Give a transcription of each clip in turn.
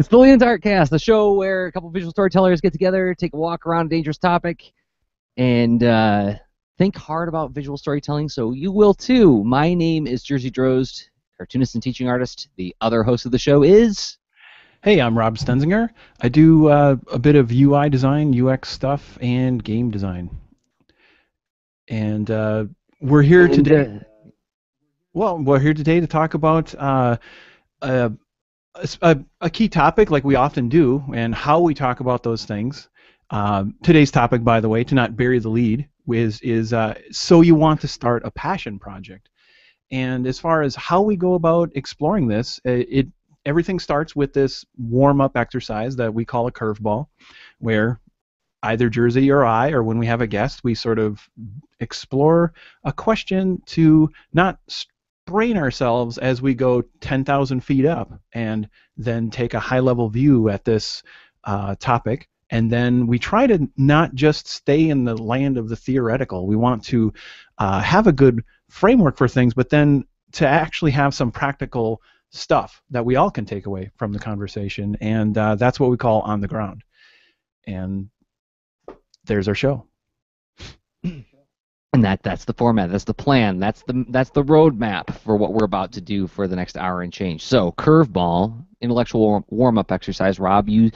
It's the Leon's Artcast, the show where a couple of visual storytellers get together, take a walk around a dangerous topic, and think hard about visual storytelling, so you will too. My name is Jersey Drozd, cartoonist and teaching artist. The other host of the show is... Hey, I'm Rob Stenzinger. I do a bit of UI design, UX stuff, and game design. And we're here today. We're here today to talk about a key topic, like we often do, and how we talk about those things. Today's topic, by the way, to not bury the lead, is so you want to start a passion project. And as far as how we go about exploring this, everything starts with this warm-up exercise that we call a curveball, where either Jersey or I, or when we have a guest, we sort of explore a question to not brain ourselves as we go 10,000 feet up and then take a high-level view at this topic. And then we try to not just stay in the land of the theoretical. We want to have a good framework for things, but then to actually have some practical stuff that we all can take away from the conversation. And that's what we call on the ground. And there's our show. And that's the format, that's the plan, that's the roadmap for what we're about to do for the next hour and change. So, curveball, intellectual warm-up exercise. Rob, you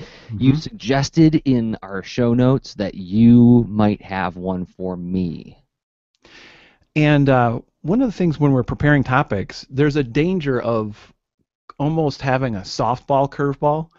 suggested in our show notes that you might have one for me. And one of the things when we're preparing topics, there's a danger of almost having a softball curveball.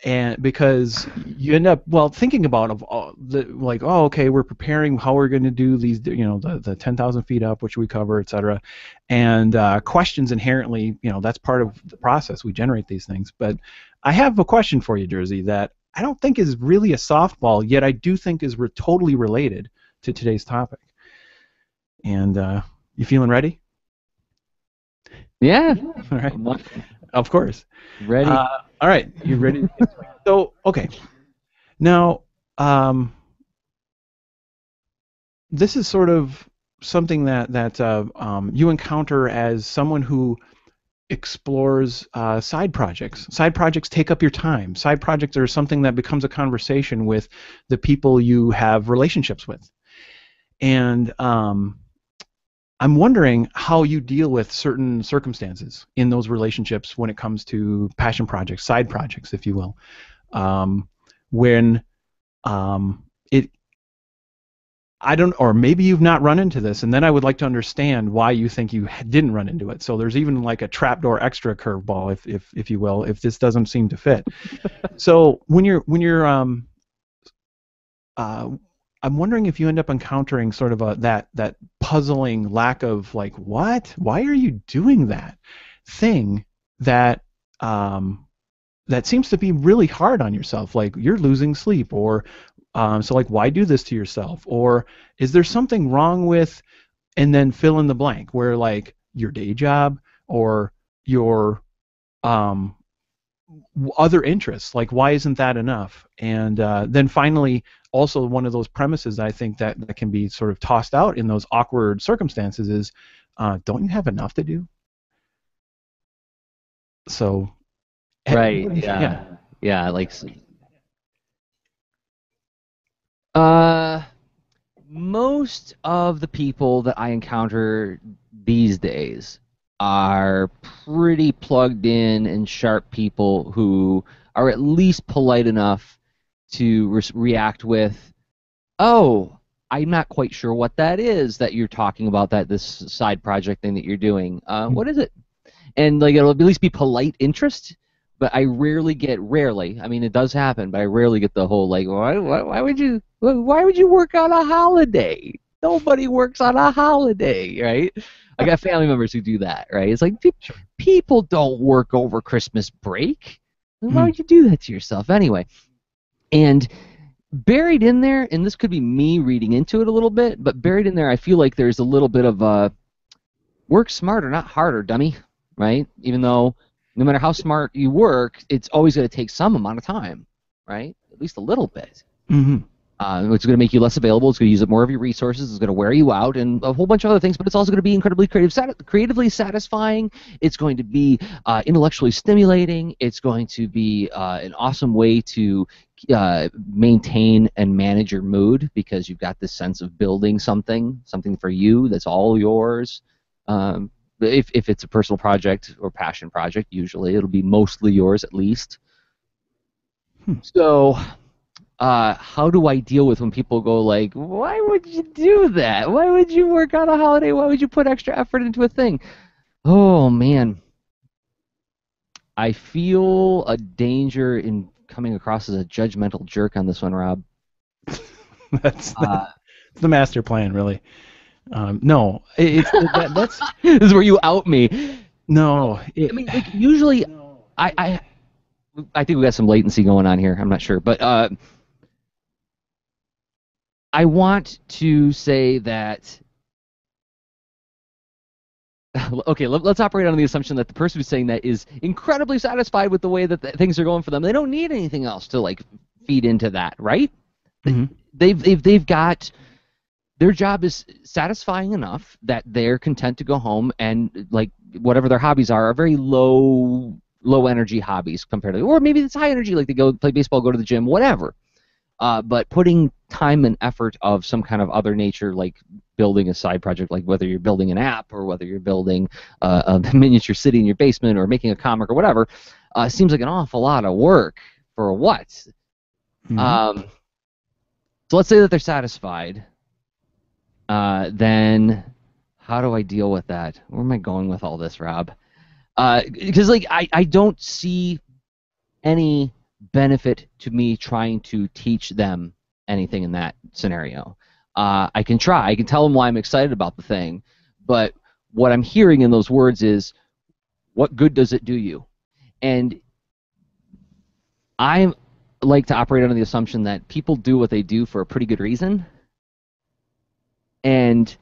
And because you end up thinking about okay, we're preparing how we're going to do these, the 10,000 feet up, which we cover, etc. And questions inherently, that's part of the process. We generate these things. But I have a question for you, Jersey, that I don't think is really a softball, yet I do think is totally related to today's topic. And you feeling ready? Yeah. All right. Of course. Ready. All right, you ready? So, okay. Now, this is sort of something that you encounter as someone who explores side projects. Side projects take up your time. Side projects are something that becomes a conversation with the people you have relationships with. And I'm wondering how you deal with certain circumstances in those relationships when it comes to passion projects, side projects, if you will. Or maybe you've not run into this, and then I would like to understand why you think you didn't run into it. So there's even like a trapdoor extra curveball, if you will, if this doesn't seem to fit. So when you're I'm wondering if you end up encountering sort of that puzzling lack of like, what? Why are you doing that thing that seems to be really hard on yourself? Like you're losing sleep, or so like why do this to yourself? Or is there something wrong with, and then fill in the blank, where like your day job or your other interests, like why isn't that enough? And then finally, also one of those premises I think that can be sort of tossed out in those awkward circumstances is, don't you have enough to do? So, right, yeah, like most of the people that I encounter these days are pretty plugged in and sharp people who are at least polite enough to react with, oh, I'm not quite sure what that is that you're talking about, this side project thing that you're doing. What is it? And like it'll at least be polite interest, but I rarely, I mean it does happen, but I rarely get the whole like, why would you work on a holiday? Nobody works on a holiday, right? I got family members who do that, right? It's like people don't work over Christmas break. Why would you do that to yourself anyway? And buried in there, and this could be me reading into it a little bit, but buried in there I feel like there's a little bit of work smarter, not harder, dummy, right? Even though no matter how smart you work, it's always going to take some amount of time, right? At least a little bit. Mm-hmm. It's going to make you less available. It's going to use up more of your resources. It's going to wear you out, and a whole bunch of other things. But it's also going to be incredibly creatively satisfying. It's going to be intellectually stimulating. It's going to be an awesome way to maintain and manage your mood because you've got this sense of building something for you that's all yours. If it's a personal project or passion project, usually it'll be mostly yours at least. So how do I deal with when people go like, why would you do that? Why would you work on a holiday? Why would you put extra effort into a thing? Oh man, I feel a danger in coming across as a judgmental jerk on this one, Rob. That's Uh, the master plan, really. No, that's this is where you out me. no. I mean, like usually, I, I, I think we got some latency going on here. I'm not sure, but I want to say that okay, let's operate on the assumption that the person who's saying that is incredibly satisfied with the way that things are going for them. They don't need anything else to like feed into that, right? Mm-hmm. They've got their job is satisfying enough that they're content to go home and like whatever their hobbies are very low energy hobbies compared to, or maybe it's high energy like they go play baseball, go to the gym, whatever. But putting time and effort of some kind of other nature, like building a side project, like whether you're building an app or whether you're building a miniature city in your basement or making a comic or whatever, seems like an awful lot of work for what? Mm-hmm. So let's say that they're satisfied. Then how do I deal with that? Where am I going with all this, Rob? Because like I don't see any benefit to me trying to teach them anything in that scenario. I can try. I can tell them why I'm excited about the thing, but what I'm hearing in those words is, what good does it do you? And I like to operate under the assumption that people do what they do for a pretty good reason. And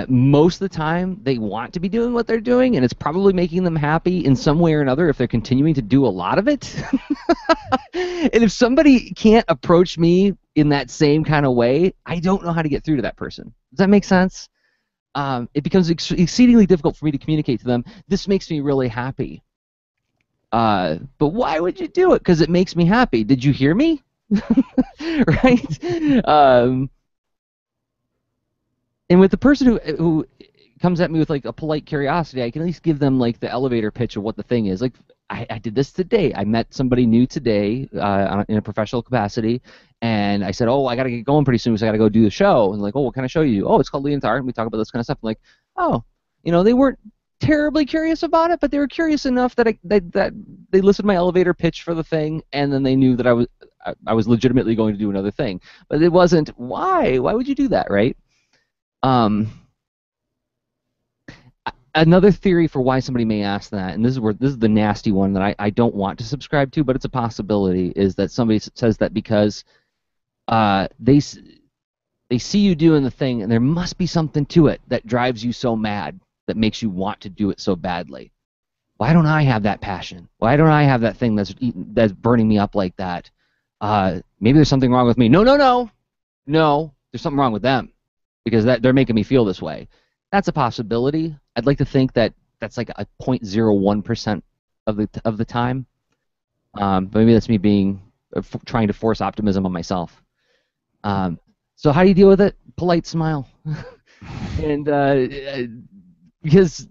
most of the time, they want to be doing what they're doing, and it's probably making them happy in some way or another if they're continuing to do a lot of it. And if somebody can't approach me in that same kind of way, I don't know how to get through to that person. Does that make sense? It becomes exceedingly difficult for me to communicate to them. This makes me really happy. But why would you do it? Because it makes me happy. Did you hear me? Right? And with the person who comes at me with like a polite curiosity, I can at least give them like the elevator pitch of what the thing is. Like I did this today. I met somebody new today in a professional capacity, and I said, "Oh, I got to get going pretty soon, so I got to go do the show." And like, "Oh, what kind of show you do?" "Oh, it's called LIA and we talk about this kind of stuff." I'm like, "Oh, they weren't terribly curious about it, but they were curious enough that that they listened to my elevator pitch for the thing, and then they knew that I was legitimately going to do another thing. But it wasn't why. Why would you do that, right?" Um, Another theory for why somebody may ask that, and this is the nasty one that I don't want to subscribe to, but it's a possibility, is that somebody says that because they see you doing the thing, and there must be something to it that drives you so mad that makes you want to do it so badly. Why don't I have that passion? Why don't I have that thing that's burning me up like that? Maybe there's something wrong with me. No, no, no, no. There's something wrong with them because they're making me feel this way. That's a possibility. I'd like to think that that's like a 0.01% of the time. But maybe that's me being trying to force optimism on myself. So how do you deal with it? Polite smile, and because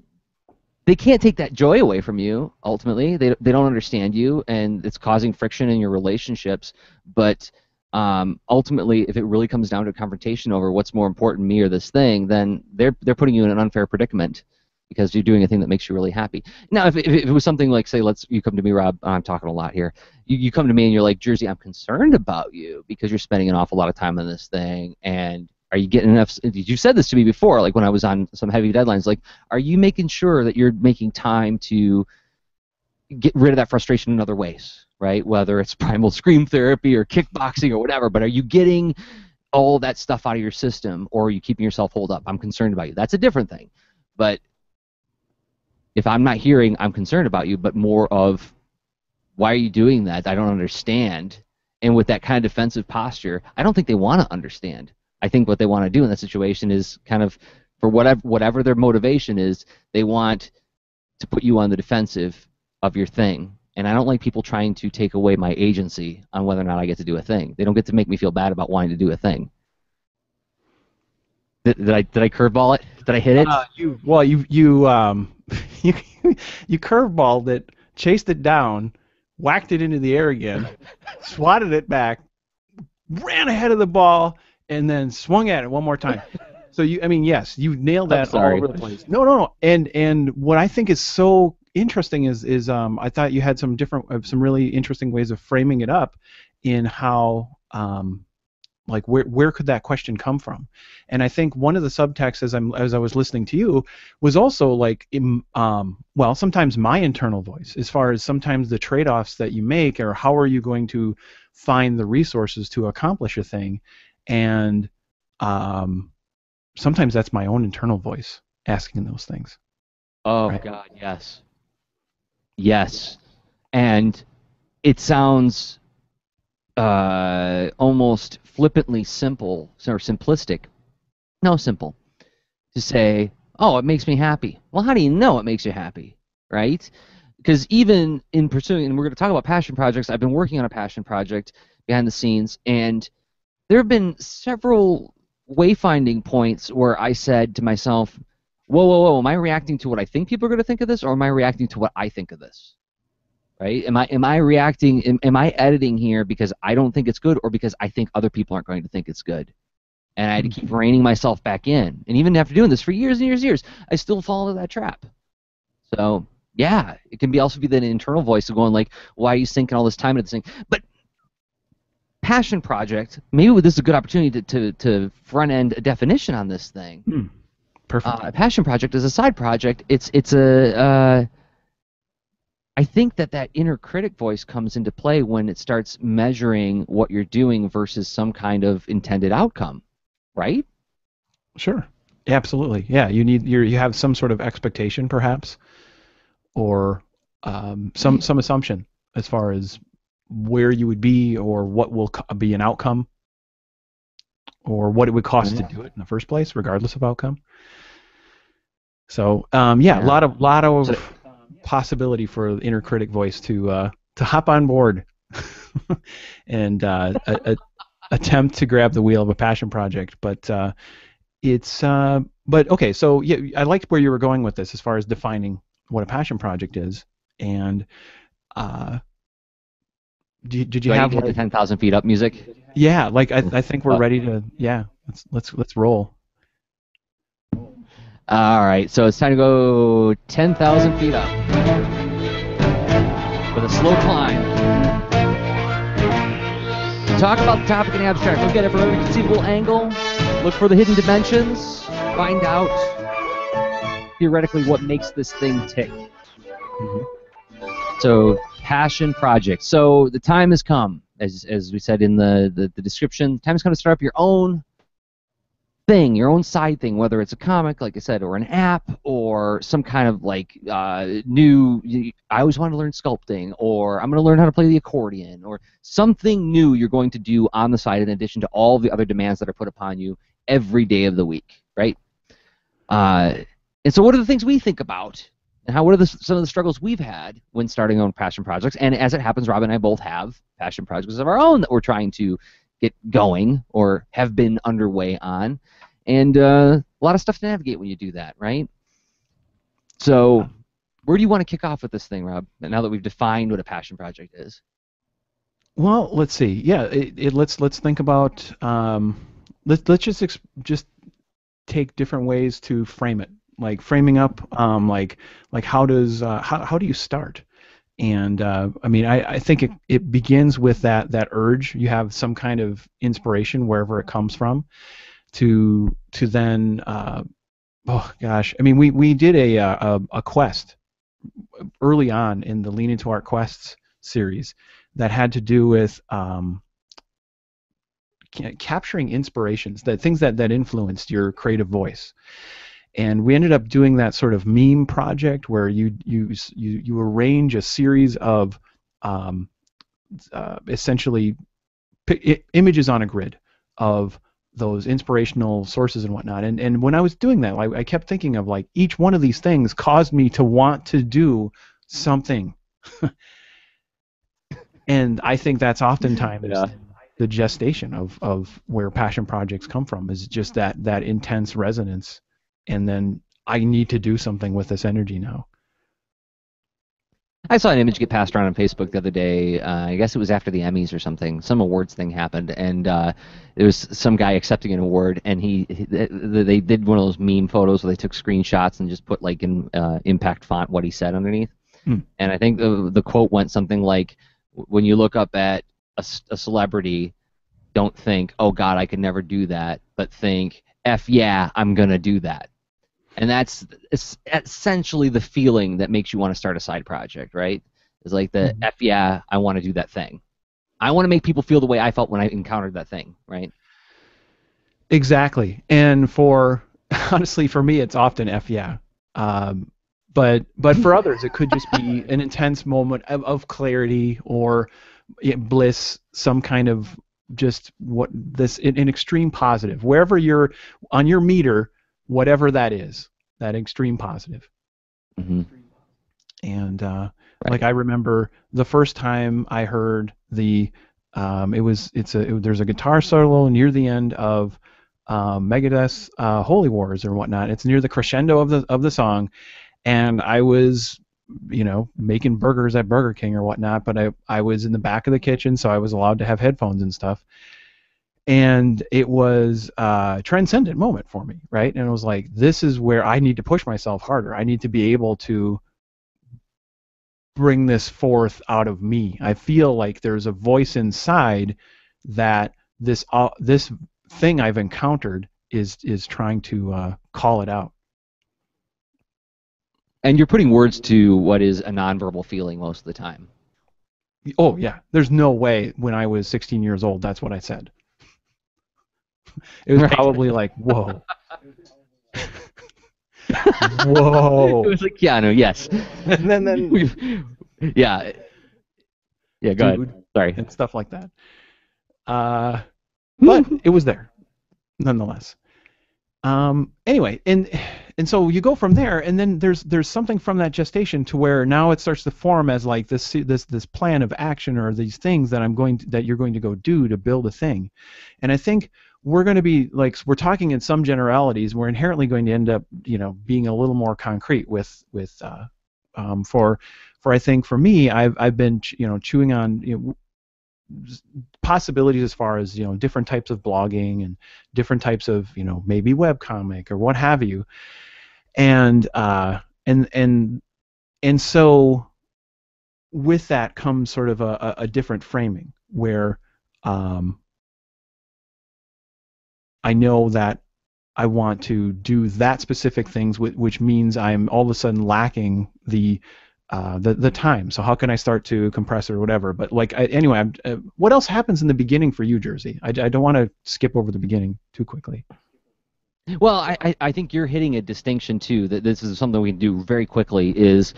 they can't take that joy away from you. Ultimately, they don't understand you, and it's causing friction in your relationships. But ultimately, if it really comes down to a confrontation over what's more important, me or this thing, then they're putting you in an unfair predicament because you're doing a thing that makes you really happy. Now, if it was something like, say, you come to me, Rob. I'm talking a lot here. You come to me and you're like, Jersey, I'm concerned about you because you're spending an awful lot of time on this thing, and are you getting enough? You said this to me before, like when I was on some heavy deadlines. Like, are you making sure that you're making time to get rid of that frustration in other ways, right? Whether it's primal scream therapy or kickboxing or whatever, but are you getting all that stuff out of your system, or are you keeping yourself holed up? I'm concerned about you. That's a different thing. But if I'm not hearing I'm concerned about you, but more of why are you doing that? I don't understand. And with that kind of defensive posture, I don't think they want to understand. I think what they want to do in that situation is kind of, for whatever their motivation is, they want to put you on the defensive of your thing. And I don't like people trying to take away my agency on whether or not I get to do a thing. They don't get to make me feel bad about wanting to do a thing. Did I curveball it? Did I hit it? You you curveballed it, chased it down, whacked it into the air again, swatted it back, ran ahead of the ball, and then swung at it one more time. So I mean, yes, you nailed I'm that all sorry. over the place. No, no, no. And what I think is so interesting is I thought you had some really interesting ways of framing it up in how like where could that question come from? And I think one of the subtexts as I was listening to you was also like well, sometimes my internal voice, as far as sometimes the trade-offs that you make, or how are you going to find the resources to accomplish a thing, and sometimes that's my own internal voice asking those things, Oh right? God, yes, yes, and it sounds almost flippantly simple or simplistic. No, simple to say, "Oh, it makes me happy." Well, how do you know it makes you happy, right? Because even in pursuing, and we're going to talk about passion projects. I've been working on a passion project behind the scenes, and there have been several wayfinding points where I said to myself, "Whoa, whoa, whoa! Am I reacting to what I think people are going to think of this, or am I reacting to what I think of this?" Right? Am I reacting? Am I editing here because I don't think it's good, or because I think other people aren't going to think it's good? And I had to keep reining myself back in. And even after doing this for years and years and years, I still fall into that trap. So yeah, it can be also be that internal voice of going like, "Why are you sinking all this time into this thing?" But passion project, maybe this is a good opportunity to front end a definition on this thing. Perfect. A passion project is a side project. It's I think that inner critic voice comes into play when it starts measuring what you're doing versus some kind of intended outcome, right? Sure. Absolutely. Yeah, you have some sort of expectation, perhaps, or some assumption as far as where you would be, or what will be an outcome, or what it would cost to do it in the first place, regardless of outcome. So yeah, a Yeah. lot So of possibility for the inner critic voice to hop on board and attempt to grab the wheel of a passion project. But but okay, so yeah, I liked where you were going with this as far as defining what a passion project is. And uh, did you do I need have to hit the like 10,000 feet up music? yeah, like I think we're ready to yeah, let's roll. All right, so it's time to go 10,000 feet up with a slow climb. Talk about the topic in abstract. Look at it from every conceivable angle. Look for the hidden dimensions. Find out theoretically what makes this thing tick. Mhm. So, passion project. So the time has come, as we said in the description. The time has come to start up your own thing, your own side thing, whether it's a comic, like I said, or an app, or some kind of like new. I always want to learn sculpting, or I'm going to learn how to play the accordion, or something new you're going to do on the side in addition to all the other demands that are put upon you every day of the week, right? Uh, and so, what are the things we think about, and what are some of the struggles we've had when starting our own passion projects? And as it happens, Rob and I both have passion projects of our own that we're trying to get going or have been underway on, and a lot of stuff to navigate when you do that, right? So, where do you want to kick off with this thing, Rob? Now that we've defined what a passion project is. Well, let's see. Yeah, let's think about let's just take different ways to frame it. Like framing up, like how do you start? And I mean, I think it begins with that urge. You have some kind of inspiration wherever it comes from to then oh gosh, I mean, we did a quest early on in the Lean Into Art Quests series that had to do with capturing inspirations, that things that influenced your creative voice. And we ended up doing that sort of meme project where you arrange a series of essentially images on a grid of those inspirational sources and whatnot. And when I was doing that, I kept thinking of like each one of these things caused me to want to do something. And I think that's oftentimes Yeah. the gestation of where passion projects come from, is just that intense resonance. And then I need to do something with this energy now. I saw an image get passed around on Facebook the other day. I guess it was after the Emmys or something. Some awards thing happened, and there was some guy accepting an award, and they did one of those meme photos where they took screenshots and just put like in impact font what he said underneath. Hmm. And I think the quote went something like, "When you look up at a celebrity, don't think, oh God, I could never do that, but think, F yeah, I'm gonna do that." And that's essentially the feeling that makes you want to start a side project, right? It's like the Mhm. F yeah, I want to do that thing. I want to make people feel the way I felt when I encountered that thing, right? Exactly. And for honestly, for me, it's often F yeah. Um, but for others, it could just be an intense moment of clarity or bliss, some kind of just what this an extreme positive. Wherever you're on your meter, whatever that is, that extreme positive. Hmm. And like Right. I remember the first time I heard there's a guitar solo near the end of Megadeth's Holy Wars or whatnot. It's near the crescendo of the song, and I was, making burgers at Burger King or whatnot, but I was in the back of the kitchen, so I was allowed to have headphones and stuff. And it was a transcendent moment for me, right? And it was like, this is where I need to push myself harder. I need to be able to bring this forth out of me. I feel like there's a voice inside that this thing I've encountered is trying to call it out. And you're putting words to what is a nonverbal feeling most of the time. Oh yeah, there's no way when I was 16 years old that's what I said. It was Right. probably like, whoa, It whoa, was like, yeah, no, yes. and then Yeah, yeah, go ahead. dude, Sorry. and stuff like that. But it was there nonetheless. Anyway, and so you go from there, and then there's something from that gestation to where now it starts to form as like this plan of action, or these things that you're going to go do to build a thing. And I think we're going to be like, we're talking in some generalities. We're inherently going to end up, being a little more concrete for I think for me, I've been chewing on possibilities as far as different types of blogging and different types of maybe webcomic or what have you. And and so with that comes sort of a different framing where um, I know that I want to do that specific things, which means I'm all of a sudden lacking the time. So how can I start to compress or whatever? But like anyway, what else happens in the beginning for you, Jersey? I don't want to skip over the beginning too quickly. Well, I think you're hitting a distinction too. That this is something we can do very quickly. Is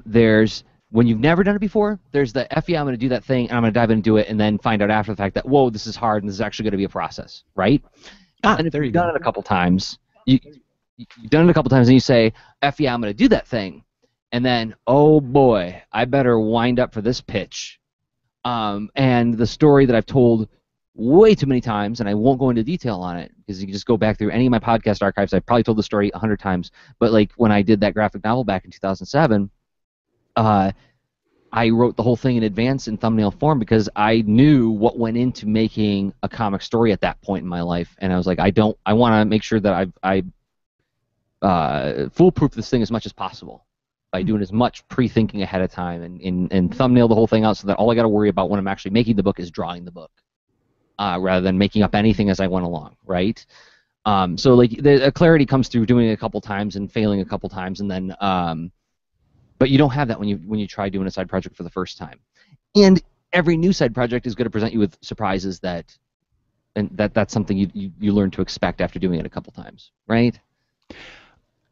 there's when you've never done it before, there's the F yeah, I'm going to do that thing and I'm going to dive in and do it, and then find out after the fact that whoa, this is hard and this is actually going to be a process, right? And if There you you've done go. it a couple times, you've done it a couple times and you say F yeah, I'm going to do that thing, and then oh boy, I better wind up for this pitch. And the story that I've told way too many times, and I won't go into detail on it because you can just go back through any of my podcast archives. I've probably told the story 100 times. But like when I did that graphic novel back in 2007, uh, I wrote the whole thing in advance in thumbnail form because I knew what went into making a comic story at that point in my life, and I was like, I want to make sure that I foolproof this thing as much as possible by doing as much pre-thinking ahead of time and thumbnail the whole thing out so that all I got to worry about when I'm actually making the book is drawing the book, rather than making up anything as I went along, right? So like the clarity comes through doing it a couple times and failing a couple times, and then but you don't have that when you try doing a side project for the first time. And every new side project is going to present you with surprises that's something you learn to expect after doing it a couple times, right?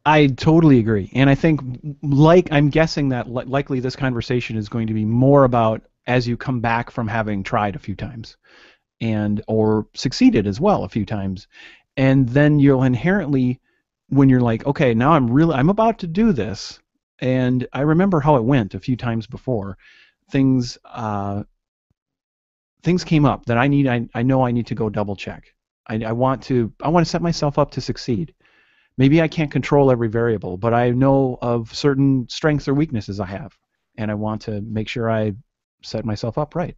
I totally agree, and I think, like, I'm guessing that likely this conversation is going to be more about as you come back from having tried a few times, and or succeeded as well a few times. And then you'll inherently, when you're like, okay, now I'm about to do this, and I remember how it went a few times before. Things things came up that I know I need to go double check. I want to set myself up to succeed. Maybe I can't control every variable, but I know of certain strengths or weaknesses I have, and I want to make sure I set myself up right.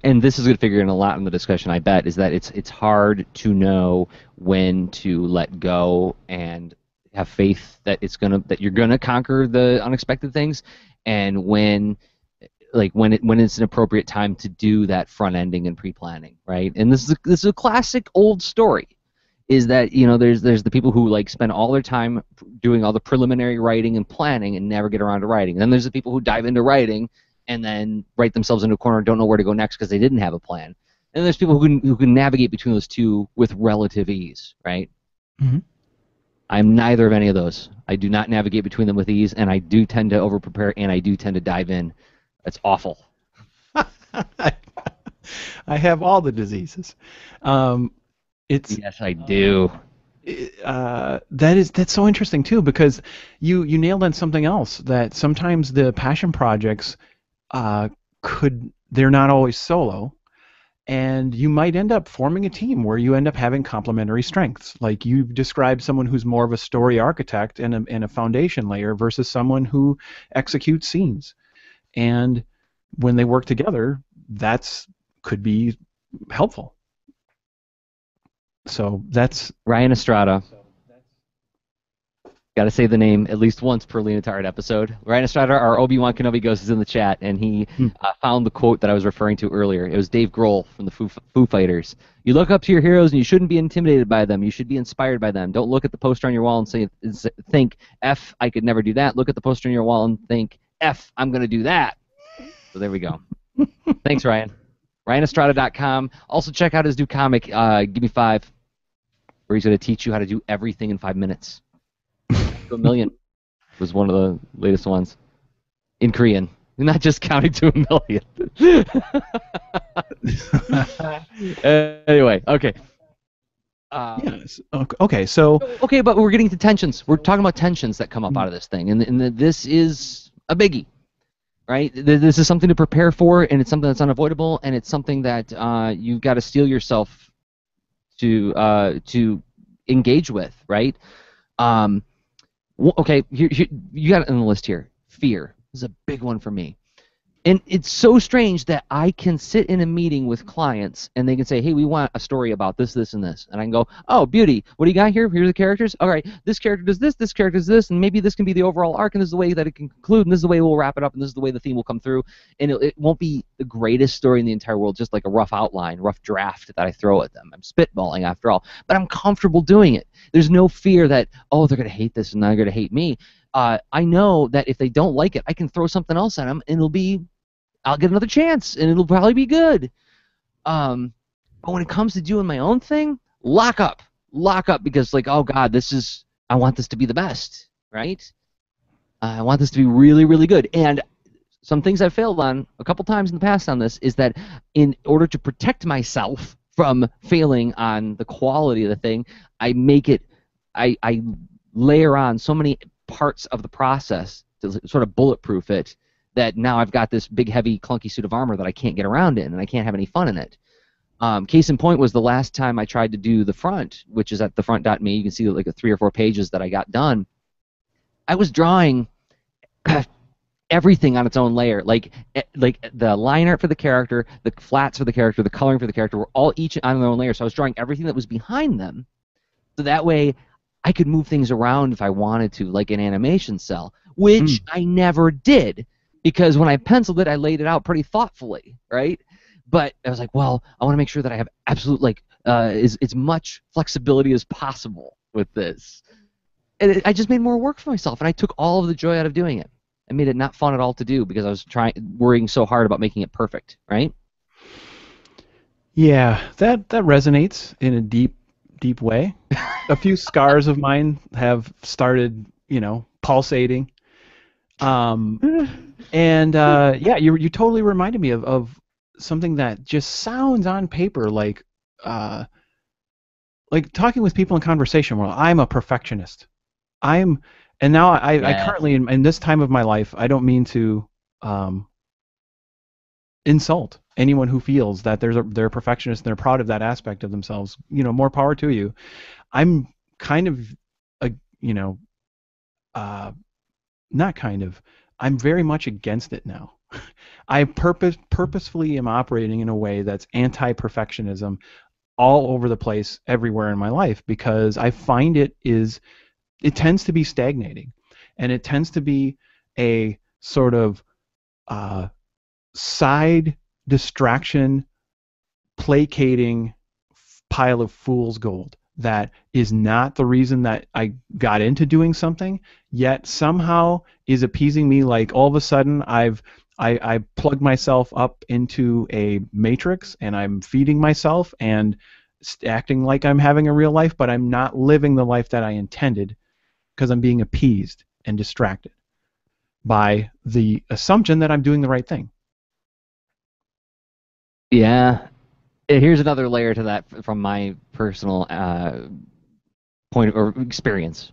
And this is going to figure in a lot in the discussion, I bet, is that it's hard to know when to let go and have faith that that you're gonna conquer the unexpected things, and when it's an appropriate time to do that front ending and pre-planning, right? And this is a classic old story. Is that there's the people who like spend all their time doing all the preliminary writing and planning and never get around to writing. And then there's the people who dive into writing and then write themselves into a corner and don't know where to go next because they didn't have a plan. And there's people who can navigate between those two with relative ease, right? Mm-hmm. I'm neither of any of those. I do not navigate between them with ease, and I do tend to over prepare, and I do tend to dive in. It's awful. I have all the diseases. Um, it's Yes, I do. that's so interesting too, because you nailed on something else, that sometimes the passion projects uh, they're not always solo, and you might end up forming a team where you end up having complementary strengths. Like you described someone who's more of a story architect and a foundation layer versus someone who executes scenes. And when they work together, that's could be helpful. So that's Ryan Estrada. Got to say the name at least once per Leonard episode. Ryan Estrada, our Obi-Wan Kenobi ghost, is in the chat, and he found the quote that I was referring to earlier. It was Dave Grohl from the Foo Fighters. You look up to your heroes, and you shouldn't be intimidated by them. You should be inspired by them. Don't look at the poster on your wall and think, F, I could never do that. Look at the poster on your wall and think, F, I'm going to do that. So there we go. Thanks, Ryan. RyanEstrada.com. Also, check out his new comic, Give Me Five, where he's going to teach you how to do everything in 5 minutes. To a million was one of the latest ones in Korean. Not just counting to a million. Anyway, okay. yes. Okay, so Okay, but we're getting to tensions. We're talking about tensions that come up out of this thing, and this is a biggie, right? This is something to prepare for, and it's something that's unavoidable, and it's something that you've got to steel yourself to engage with, right? Okay, here, you got it on the list here. Fear is a big one for me. And it's so strange that I can sit in a meeting with clients and they can say, hey, we want a story about this, this, and this. And I can go, oh, beauty. What do you got here? Here are the characters. All right, this character does this character does this, and maybe this can be the overall arc, and this is the way that it can conclude, and this is the way we'll wrap it up, and this is the way the theme will come through. And it won't be the greatest story in the entire world, just like a rough outline, rough draft that I throw at them. I'm spitballing after all. But I'm comfortable doing it. There's no fear that, oh, they're going to hate this and they're going to hate me. I know that if they don't like it, I can throw something else at them, and I'll get another chance, and it'll probably be good. But when it comes to doing my own thing, lock up, because like, oh God, I want this to be the best, right? I want this to be really, really good. And some things I've failed on a couple times in the past on this is that in order to protect myself from failing on the quality of the thing, I layer on so many parts of the process to sort of bulletproof it, that now I've got this big, heavy, clunky suit of armor that I can't get around in, and I can't have any fun in it. Case in point was the last time I tried to do the front, which is at thefront.me. You can see like 3 or 4 pages that I got done. I was drawing everything on its own layer, like the line art for the character, the flats for the character, the coloring for the character were all each on their own layer. So I was drawing everything that was behind them, so that way I could move things around if I wanted to, like an animation cell, which I never did. Because when I penciled it, I laid it out pretty thoughtfully, right? But I was like, well, I want to make sure that I have absolute, as much flexibility as possible with this. And I just made more work for myself, and I took all of the joy out of doing it. I made it not fun at all to do because I was worrying so hard about making it perfect, right? yeah, that resonates in a deep way. A few scars of mine have started, pulsating. And yeah, you totally reminded me of something that just sounds on paper uh, like talking with people in conversation. Well, I'm a perfectionist. I'm, and now I Yeah. currently in this time of my life, I don't mean to um, insult anyone who feels that they're a perfectionist and they're proud of that aspect of themselves. More power to you. I'm kind of, a, you know, uh, not kind of. I'm very much against it now. I purposefully am operating in a way that's anti-perfectionism all over the place, everywhere in my life, because I find it tends to be stagnating, and it tends to be a sort of uh, side distraction, placating pile of fool's gold that is not the reason that I got into doing something, yet somehow is appeasing me. Like all of a sudden I plugged myself up into a matrix and I'm feeding myself and acting like I'm having a real life, but I'm not living the life that I intended because I'm being appeased and distracted by the assumption that I'm doing the right thing. Yeah. Here's another layer to that from my personal point of, or experience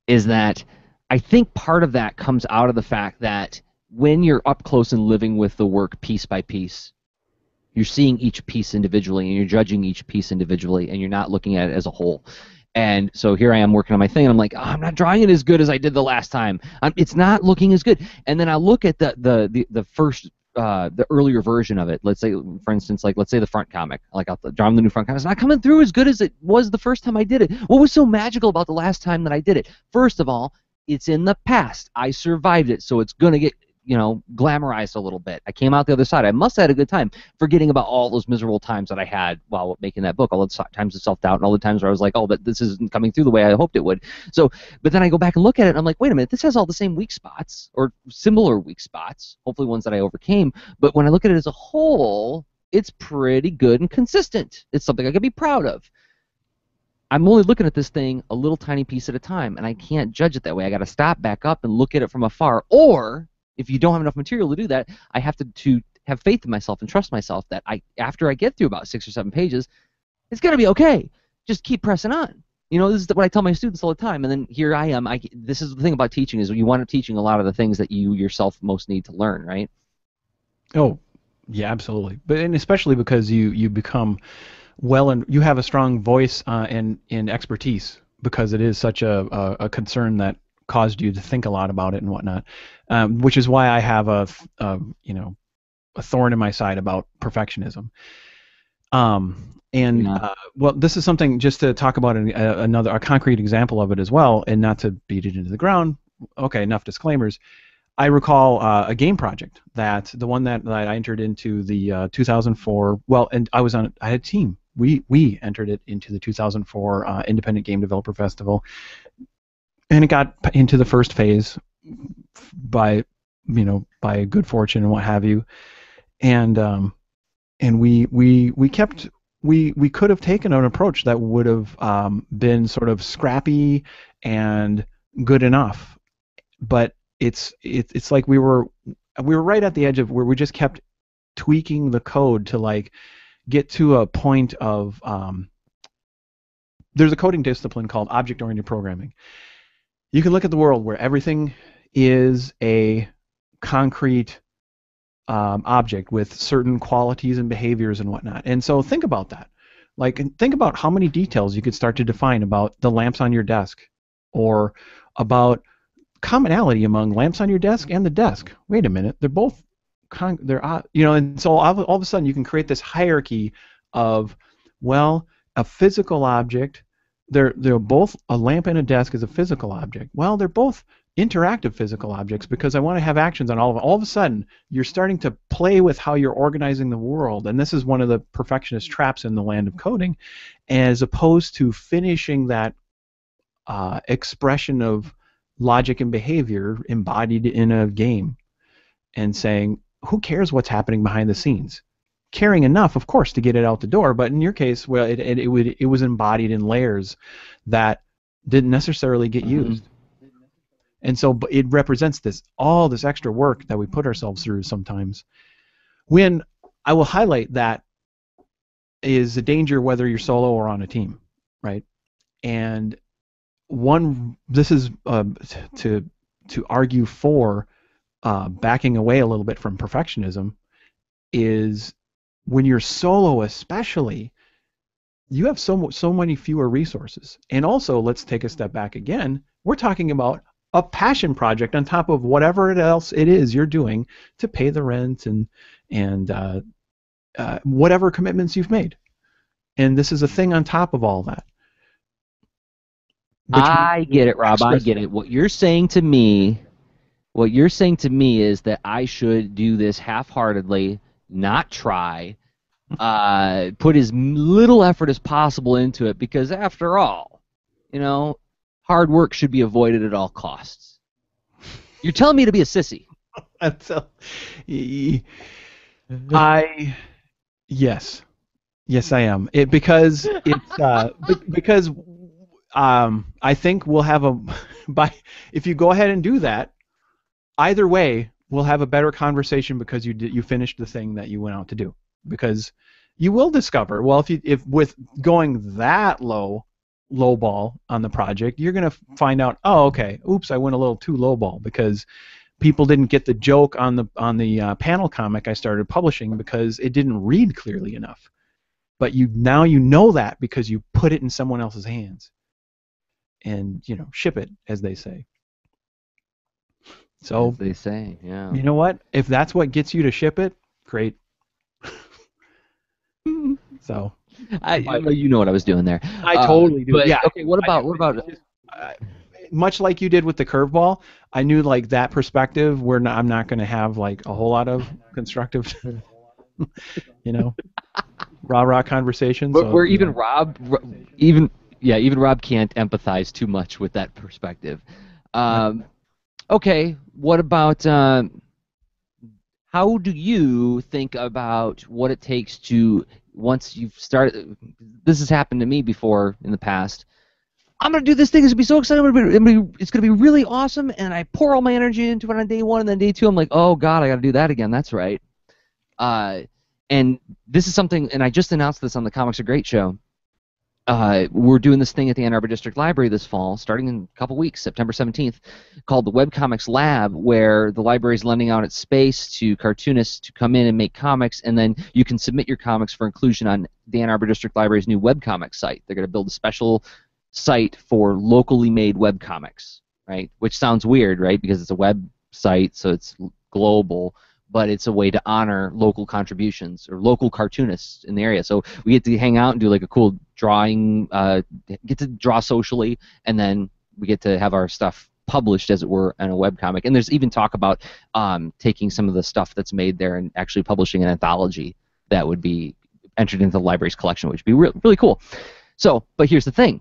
is that I think part of that comes out of the fact that when you're up close and living with the work piece by piece, you're seeing each piece individually and you're judging each piece individually and you're not looking at it as a whole. And so here I am working on my thing and I'm like, oh, I'm not drawing it as good as I did the last time. It's not looking as good. And then I look at the first the earlier version of it. Let's say, for instance, like let's say the front comic. Like I'll draw the new front comic. It's not coming through as good as it was the first time I did it. What was so magical about the last time that I did it? First of all, it's in the past. I survived it, so it's gonna get glamorized a little bit. I came out the other side. I must have had a good time, forgetting about all those miserable times that I had while making that book, all the times of self-doubt and all the times where I was like, oh, but this isn't coming through the way I hoped it would. So, but then I go back and look at it and I'm like, wait a minute, this has all the same weak spots or similar weak spots, hopefully ones that I overcame. But when I look at it as a whole, it's pretty good and consistent. It's something I could be proud of. I'm only looking at this thing a little tiny piece at a time, and I can't judge it that way. I got to stop, back up, and look at it from afar. Or if you don't have enough material to do that, I have to have faith in myself and trust myself that after I get through about 6 or 7 pages, it's gonna be okay. Just keep pressing on. This is what I tell my students all the time. And then here I am. This is the thing about teaching is you wind up teaching a lot of the things that you yourself most need to learn, right? Oh, yeah, absolutely. But and especially because you become well, and you have a strong voice and in expertise because it is such a concern that caused you to think a lot about it and whatnot, which is why I have a thorn in my side about perfectionism. And Yeah. well, this is something just to talk about another a concrete example of it as well, and not to beat it into the ground. Okay, enough disclaimers. I recall a game project the one that I entered into the 2004. Well, and I had a team. We entered it into the 2004 Independent Game Developer Festival, and it got into the first phase by by good fortune and what have you, and we kept we could have taken an approach that would have been sort of scrappy and good enough, but it's like we were right at the edge of where we just kept tweaking the code to like get to a point of there's a coding discipline called object-oriented programming. You can look at the world where everything is a concrete object with certain qualities and behaviors and whatnot. And so think about that. Like think about how many details you could start to define about the lamps on your desk, or about commonality among lamps on your desk and the desk. Wait a minute, they're both and so all of a sudden you can create this hierarchy of, well, a physical object. They're both a lamp and a desk is a physical object. Well, they're both interactive physical objects because I want to have actions on all of them. All of a sudden, you're starting to play with how you're organizing the world, and this is one of the perfectionist traps in the land of coding, as opposed to finishing that expression of logic and behavior embodied in a game and saying, who cares what's happening behind the scenes? Caring enough, of course, to get it out the door, but in your case, well, it was embodied in layers that didn't necessarily get Mm-hmm. used. And so it represents all this extra work that we put ourselves through sometimes. When I will highlight that is a danger whether you're solo or on a team, right? And this is to to argue for backing away a little bit from perfectionism is when you're solo, especially, you have so many fewer resources. And also, let's take a step back again. We're talking about a passion project on top of whatever else it is you're doing to pay the rent and whatever commitments you've made. And this is a thing on top of all that, which makes I it get it, Rob. I extra get it. stressful. What you're saying to me is that I should do this half-heartedly, not try, put as little effort as possible into it, because after all, you know, hard work should be avoided at all costs. You're telling me to be a sissy. So, I yes, yes, I am. Because I think we'll have a by if you go ahead and do that, either way, we'll have a better conversation because you finished the thing that you went out to do. Because you will discover, well, if with going that low ball on the project, you're going to find out, oh, okay, oops, I went a little too low ball because people didn't get the joke on the panel comic I started publishing because it didn't read clearly enough. But now you know that because you put it in someone else's hands and ship it, as they say. As So they say, yeah. you know what? If that's what gets you to ship it, great. So, but You know what I was doing there. I totally do. But Yeah, okay, what I do. about what about? Uh, Much like you did with the curveball, I knew like that perspective. I'm not going to have like a whole lot of constructive, you know, rah conversations. Where Of, even even Rob can't empathize too much with that perspective. Um, okay, what about how do you think about what it takes to once you've started? This has happened to me before in the past. I'm gonna do this thing. It's gonna be so exciting. It's gonna be really awesome, and I pour all my energy into it on day one, and then day two, I'm like, oh god, I got to do that again. That's right. Uh, and this is something, and I just announced this on the Comics Are Great show. We're doing this thing at the Ann Arbor District Library this fall, starting in a couple weeks, September 17th, called the Webcomics Lab, where the library is lending out its space to cartoonists to come in and make comics, and then you can submit your comics for inclusion on the Ann Arbor District Library's new webcomic site. They're going to build a special site for locally made webcomics, right? Which sounds weird, right? Because it's a website, so it's global, but it's a way to honor local contributions or local cartoonists in the area. So we get to hang out and do like a cool drawing, get to draw socially, and then we get to have our stuff published, as it were, in a webcomic. And there's even talk about taking some of the stuff that's made there and actually publishing an anthology that would be entered into the library's collection, which would be really cool. So, but here's the thing.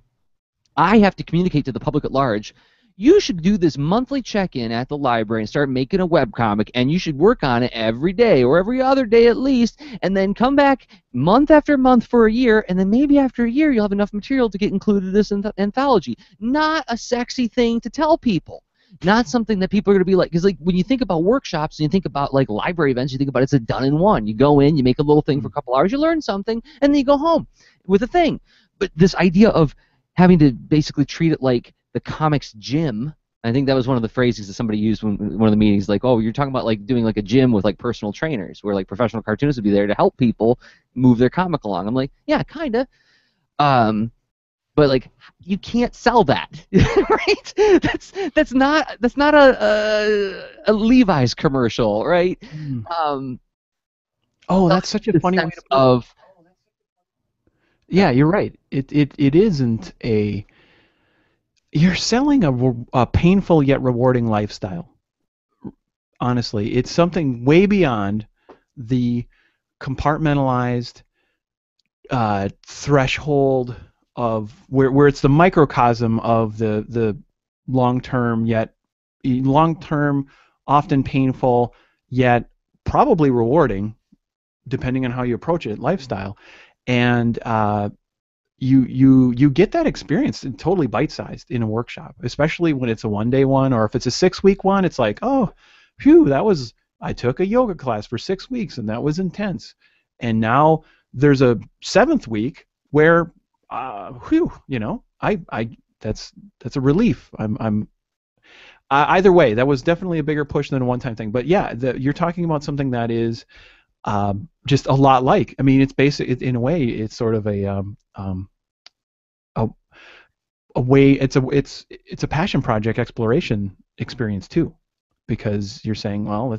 I have to communicate to the public at large. You should do this monthly check-in at the library and start making a webcomic, and you should work on it every day or every other day at least, and then come back month after month for a year, and then maybe after a year you'll have enough material to get included in this anthology. Not a sexy thing to tell people. Not something that people are going to be like, because like when you think about workshops and you think about like library events, you think about it's a done in one. You go in, you make a little thing for a couple hours, you learn something, and then you go home with a thing. But this idea of having to basically treat it like the comics gym. I think that was one of the phrases that somebody used when one of the meetings, like, oh, you're talking about like doing like a gym with like personal trainers, where like professional cartoonists would be there to help people move their comic along. I'm like, yeah, kinda. But like, you can't sell that, right? That's not a Levi's commercial, right? oh, that's such a The funny way sense to put it. of Yeah, you're right. It isn't a. You're selling a painful yet rewarding lifestyle. Honestly, it's something way beyond the compartmentalized threshold of where it's the microcosm of the long term, often painful yet probably rewarding, depending on how you approach it, lifestyle, and you get that experience totally bite-sized in a workshop, especially when it's a one-day one, or if it's a 6-week one, it's like, oh, phew, that was I took a yoga class for 6 weeks, and that was intense. And now there's a seventh week where, whew, I that's a relief. Either way, that was definitely a bigger push than a one-time thing. But yeah, you're talking about something that is just a lot like. I mean, it's basic. In a way, it's sort of a, a way. It's a passion project exploration experience too, because you're saying, well,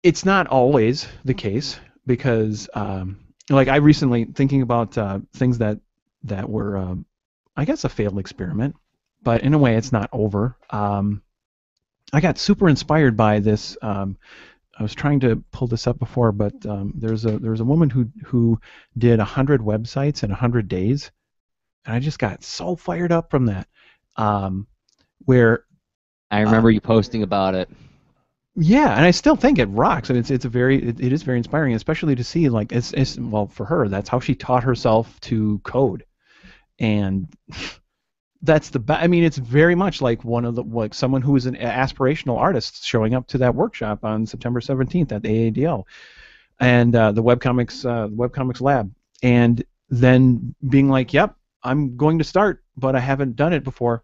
it's not always the case, because like I recently thinking about things that were I guess a failed experiment, but in a way it's not over. I got super inspired by this. I was trying to pull this up before, but there's a woman who did 100 websites in 100 days, and I just got so fired up from that. Where I remember you posting about it. Yeah, and I still think it rocks, and it is very inspiring, especially to see, like, it's well, for her, that's how she taught herself to code. And I mean, it's very much like like someone who is an aspirational artist showing up to that workshop on September 17th at the AADL and the webcomics lab, and then being like, yep, I'm going to start, but I haven't done it before,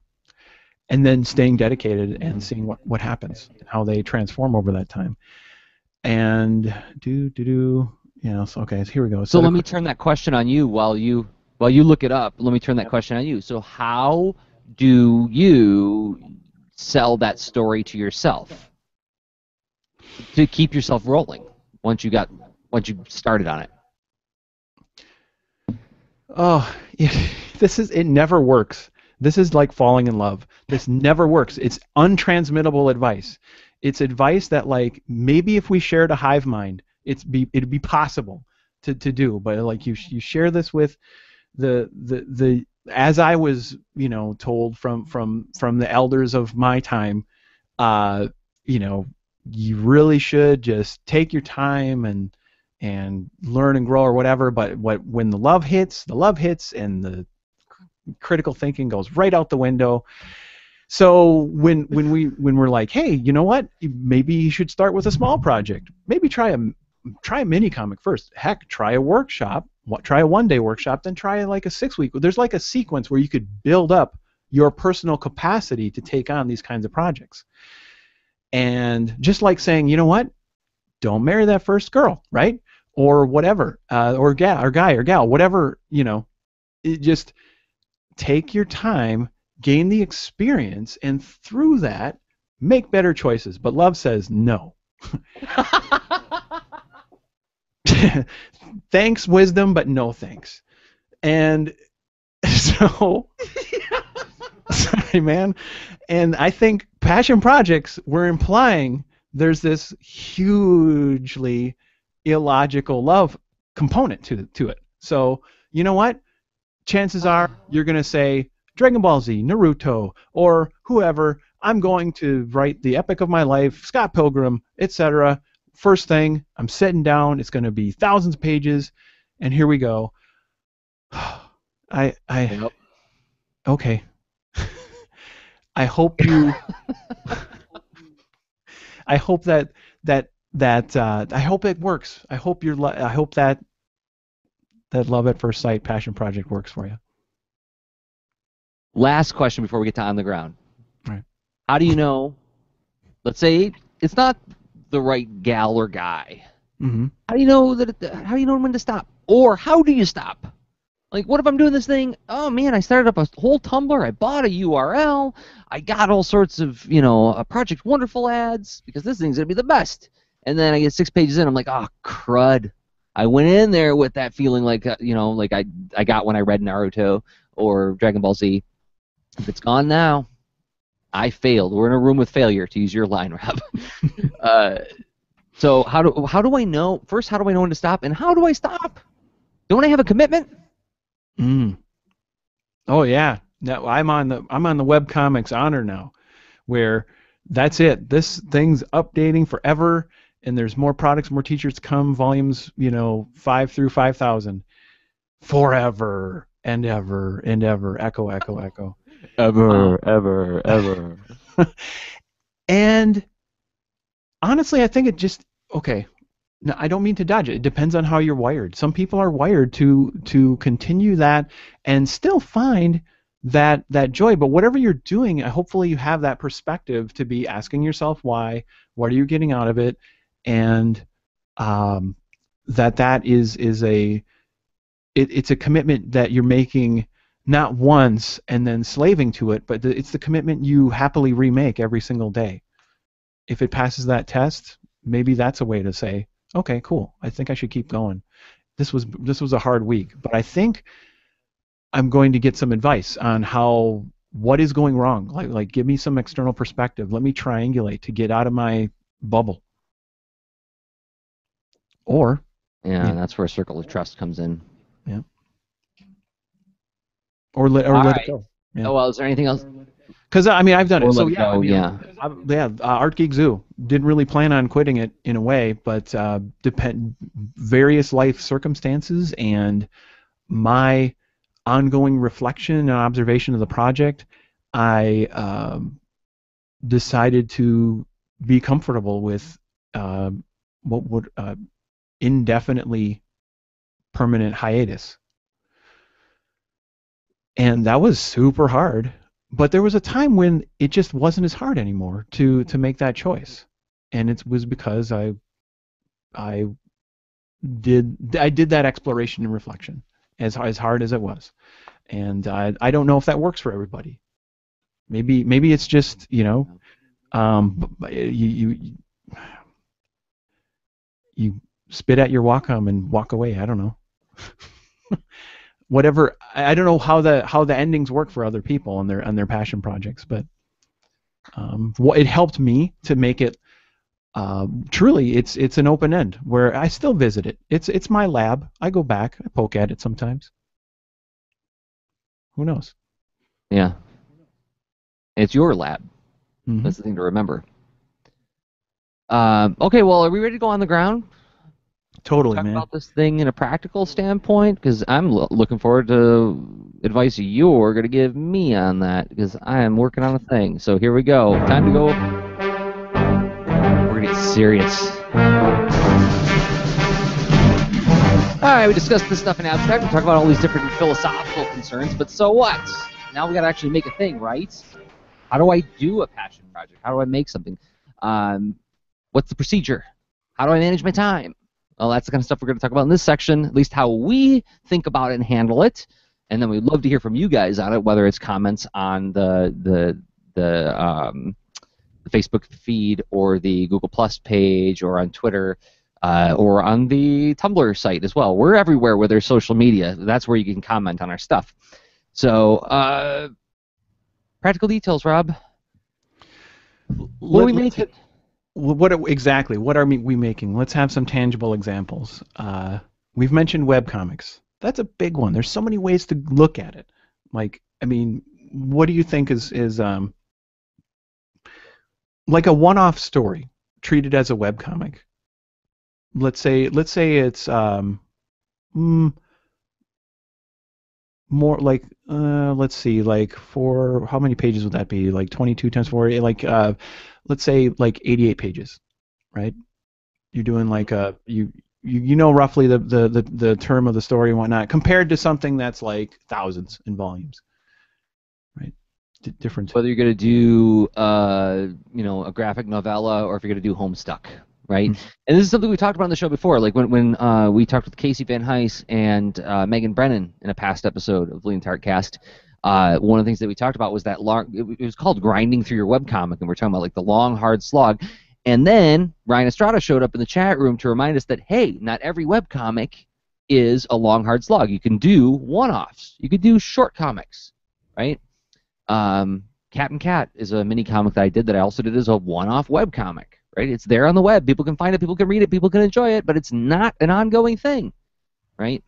and then staying dedicated and seeing what happens and how they transform over that time. And so okay, so here we go. So let me turn that question on you while you look it up. Let me turn that question on you. So how do you sell that story to yourself to keep yourself rolling once you started on it? Oh, it never works. This is like falling in love. This never works. It's untransmittable advice. It's advice that, like, maybe if we shared a hive mind, it'd be possible to do. But like you share this with the as I was told from the elders of my time, uh, you really should just take your time and learn and grow or whatever. But when the love hits, and the critical thinking goes right out the window. So when we're like, hey, you know what? Maybe you should start with a small project. Maybe try a mini comic first. Heck, try a workshop. Try a one-day workshop, then try like a 6-week. There's like a sequence where you could build up your personal capacity to take on these kinds of projects. And just like saying, you know what? Don't marry that first girl, right? Or whatever, or guy or gal, whatever, just take your time, gain the experience, and through that, make better choices. But love says no. Thanks, wisdom, but no thanks. And so, sorry, man. And I think passion projects, we're implying there's this hugely illogical love component to it. So, you know what? Chances are you're going to say Dragon Ball Z, Naruto, or whoever. I'm going to write the epic of my life, Scott Pilgrim, etc. First thing, I'm sitting down. It's going to be thousands of pages, and here we go. Yep. Okay. I hope you. I hope that I hope it works. I hope that love at first sight passion project works for you. Last question before we get to on the ground. Right. How do you know? Let's say it's not the right gal or guy. Mm-hmm. How do you know how do you know when to stop? Or how do you stop? Like, what if I'm doing this thing? Oh man, I started up a whole Tumblr. I bought a URL. I got all sorts of Project Wonderful ads because this thing's gonna be the best. And then I get 6 pages in. I'm like, oh crud. I went in there with that feeling like like I got when I read Naruto or Dragon Ball Z. If it's gone now, I failed. We're in a room with failure, to use your line, Rob. So how do I know? First, how do I know when to stop? And how do I stop? Don't I have a commitment? Oh yeah. Now I'm on the webcomics honor now, where that's it. This thing's updating forever, and there's more products, more teachers to come. Volumes 5 through 5,000, forever and ever and ever. Echo, echo. Ever. And Honestly, I think it just okay. No, I don't mean to dodge it. It depends on how you're wired. Some people are wired to continue that and still find that joy. But whatever you're doing, hopefully you have that perspective to be asking yourself why, what are you getting out of it, and um, that is it's a commitment that you're making not once and then slaving to it, but it's the commitment you happily remake every single day. If it passes that test, maybe that's a way to say, okay, cool. I think I should keep going. This was a hard week, but I think I'm going to get some advice on how what is going wrong. Like give me some external perspective. Let me triangulate to get out of my bubble. Or Yeah, you and know, that's where a circle of trust comes in. yeah. Or All let it right. go. Yeah. Oh well, is there anything else? Because I mean, I've done Or it. let So it yeah, I go? mean, Yeah. Art Geek Zoo didn't really plan on quitting it in a way, but depend various life circumstances and my ongoing reflection and observation of the project, I decided to be comfortable with uh, what would indefinitely permanent hiatus, and that was super hard. But there was a time when it just wasn't as hard anymore to make that choice, and it was because I I did that exploration and reflection as hard as it was, and I don't know if that works for everybody. Maybe it's just you spit at your Wacom and walk away. I don't know. Whatever. I don't know how the endings work for other people on their passion projects, but it helped me to make it truly. It's an open end where I still visit it. It's my lab. I go back. I poke at it sometimes. Who knows? Yeah. It's your lab. Hmm. That's the thing to remember. Okay, well, are we ready to go on the ground? Totally, Talk man. about this thing in a practical standpoint? Because I'm looking forward to advice you're going to give me on that, because I am working on a thing. So here we go. Time to go. We're going to get serious. All right, we discussed this stuff in abstract. We talked about all these different philosophical concerns, but so what? Now we got to actually make a thing, right? How do I do a passion project? How do I make something? What's the procedure? How do I manage my time? Well, that's the kind of stuff we're going to talk about in this section, at least how we think about it and handle it. And then we'd love to hear from you guys on it, whether it's comments on the Facebook feed or the Google Plus page or on Twitter or on the Tumblr site as well. We're everywhere where there's social media. That's where you can comment on our stuff. So, practical details, Rob. What are we Let's making? hit what exactly? What are we making? Let's have some tangible examples. We've mentioned webcomics. That's a big one. There's so many ways to look at it. Like, I mean, what do you think is like a one-off story treated as a webcomic? Let's say it's mm, more like let's see, like for how many pages would that be? Like 22 times 4, like let's say like 88 pages, right? You're doing like you know roughly the term of the story and whatnot compared to something that's like thousands in volumes, right? Different. Whether you're going to do a graphic novella or if you're going to do Homestuck, right? Mhm. And this is something we talked about on the show before, like when we talked with Casey Van Heis and Megan Brennan in a past episode of Lean Tartcast. One of the things that we talked about was that long. It was called grinding through your webcomic, and we're talking about like the long, hard slog. And then Ryan Estrada showed up in the chat room to remind us that hey, not every webcomic is a long, hard slog. You can do one-offs. You could do short comics, right? Cat and Cat is a mini comic that I did that I also did as a one-off web comic, right? It's there on the web. People can find it, people can read it, people can enjoy it, but it's not an ongoing thing, right?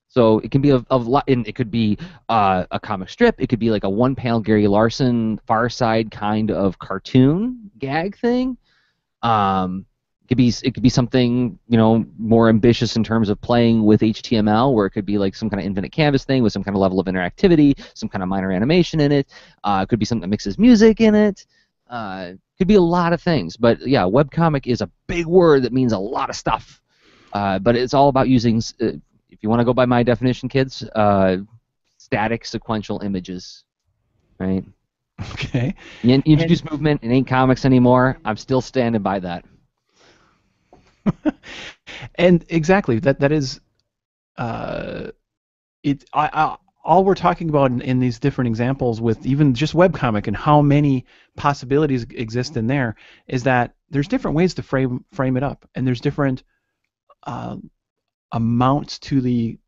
So it can be and it could be a comic strip. It could be like a one-panel Gary Larson Far Side kind of cartoon gag thing. It could be something more ambitious in terms of playing with HTML, where it could be like some kind of infinite canvas thing with some kind of level of interactivity, some kind of minor animation in it. It could be something that mixes music in it. Could Could be a lot of things, but yeah, webcomic is a big word that means a lot of stuff. But it's all about using, if you want to go by my definition, kids, static sequential images, right? Okay. You And introduce movement, it ain't comics anymore. I'm still standing by that. and exactly that is uh, it. All we're talking about in these different examples with even just webcomic and how many possibilities exist in there is that there's different ways to frame it up, and there's different uh, amounts to the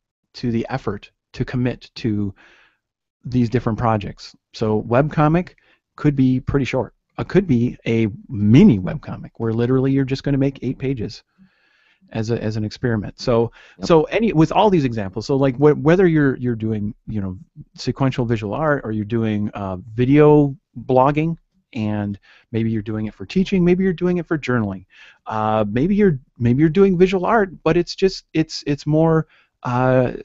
effort to commit to these different projects. So webcomic could be pretty short. It could be a mini webcomic where literally you're just going to make 8 pages as an experiment. So Yep. Any with all these examples, so like whether you're doing sequential visual art, or you're doing video blogging, and maybe you're doing it for teaching, maybe you're doing it for journaling, maybe you're doing visual art, but it's more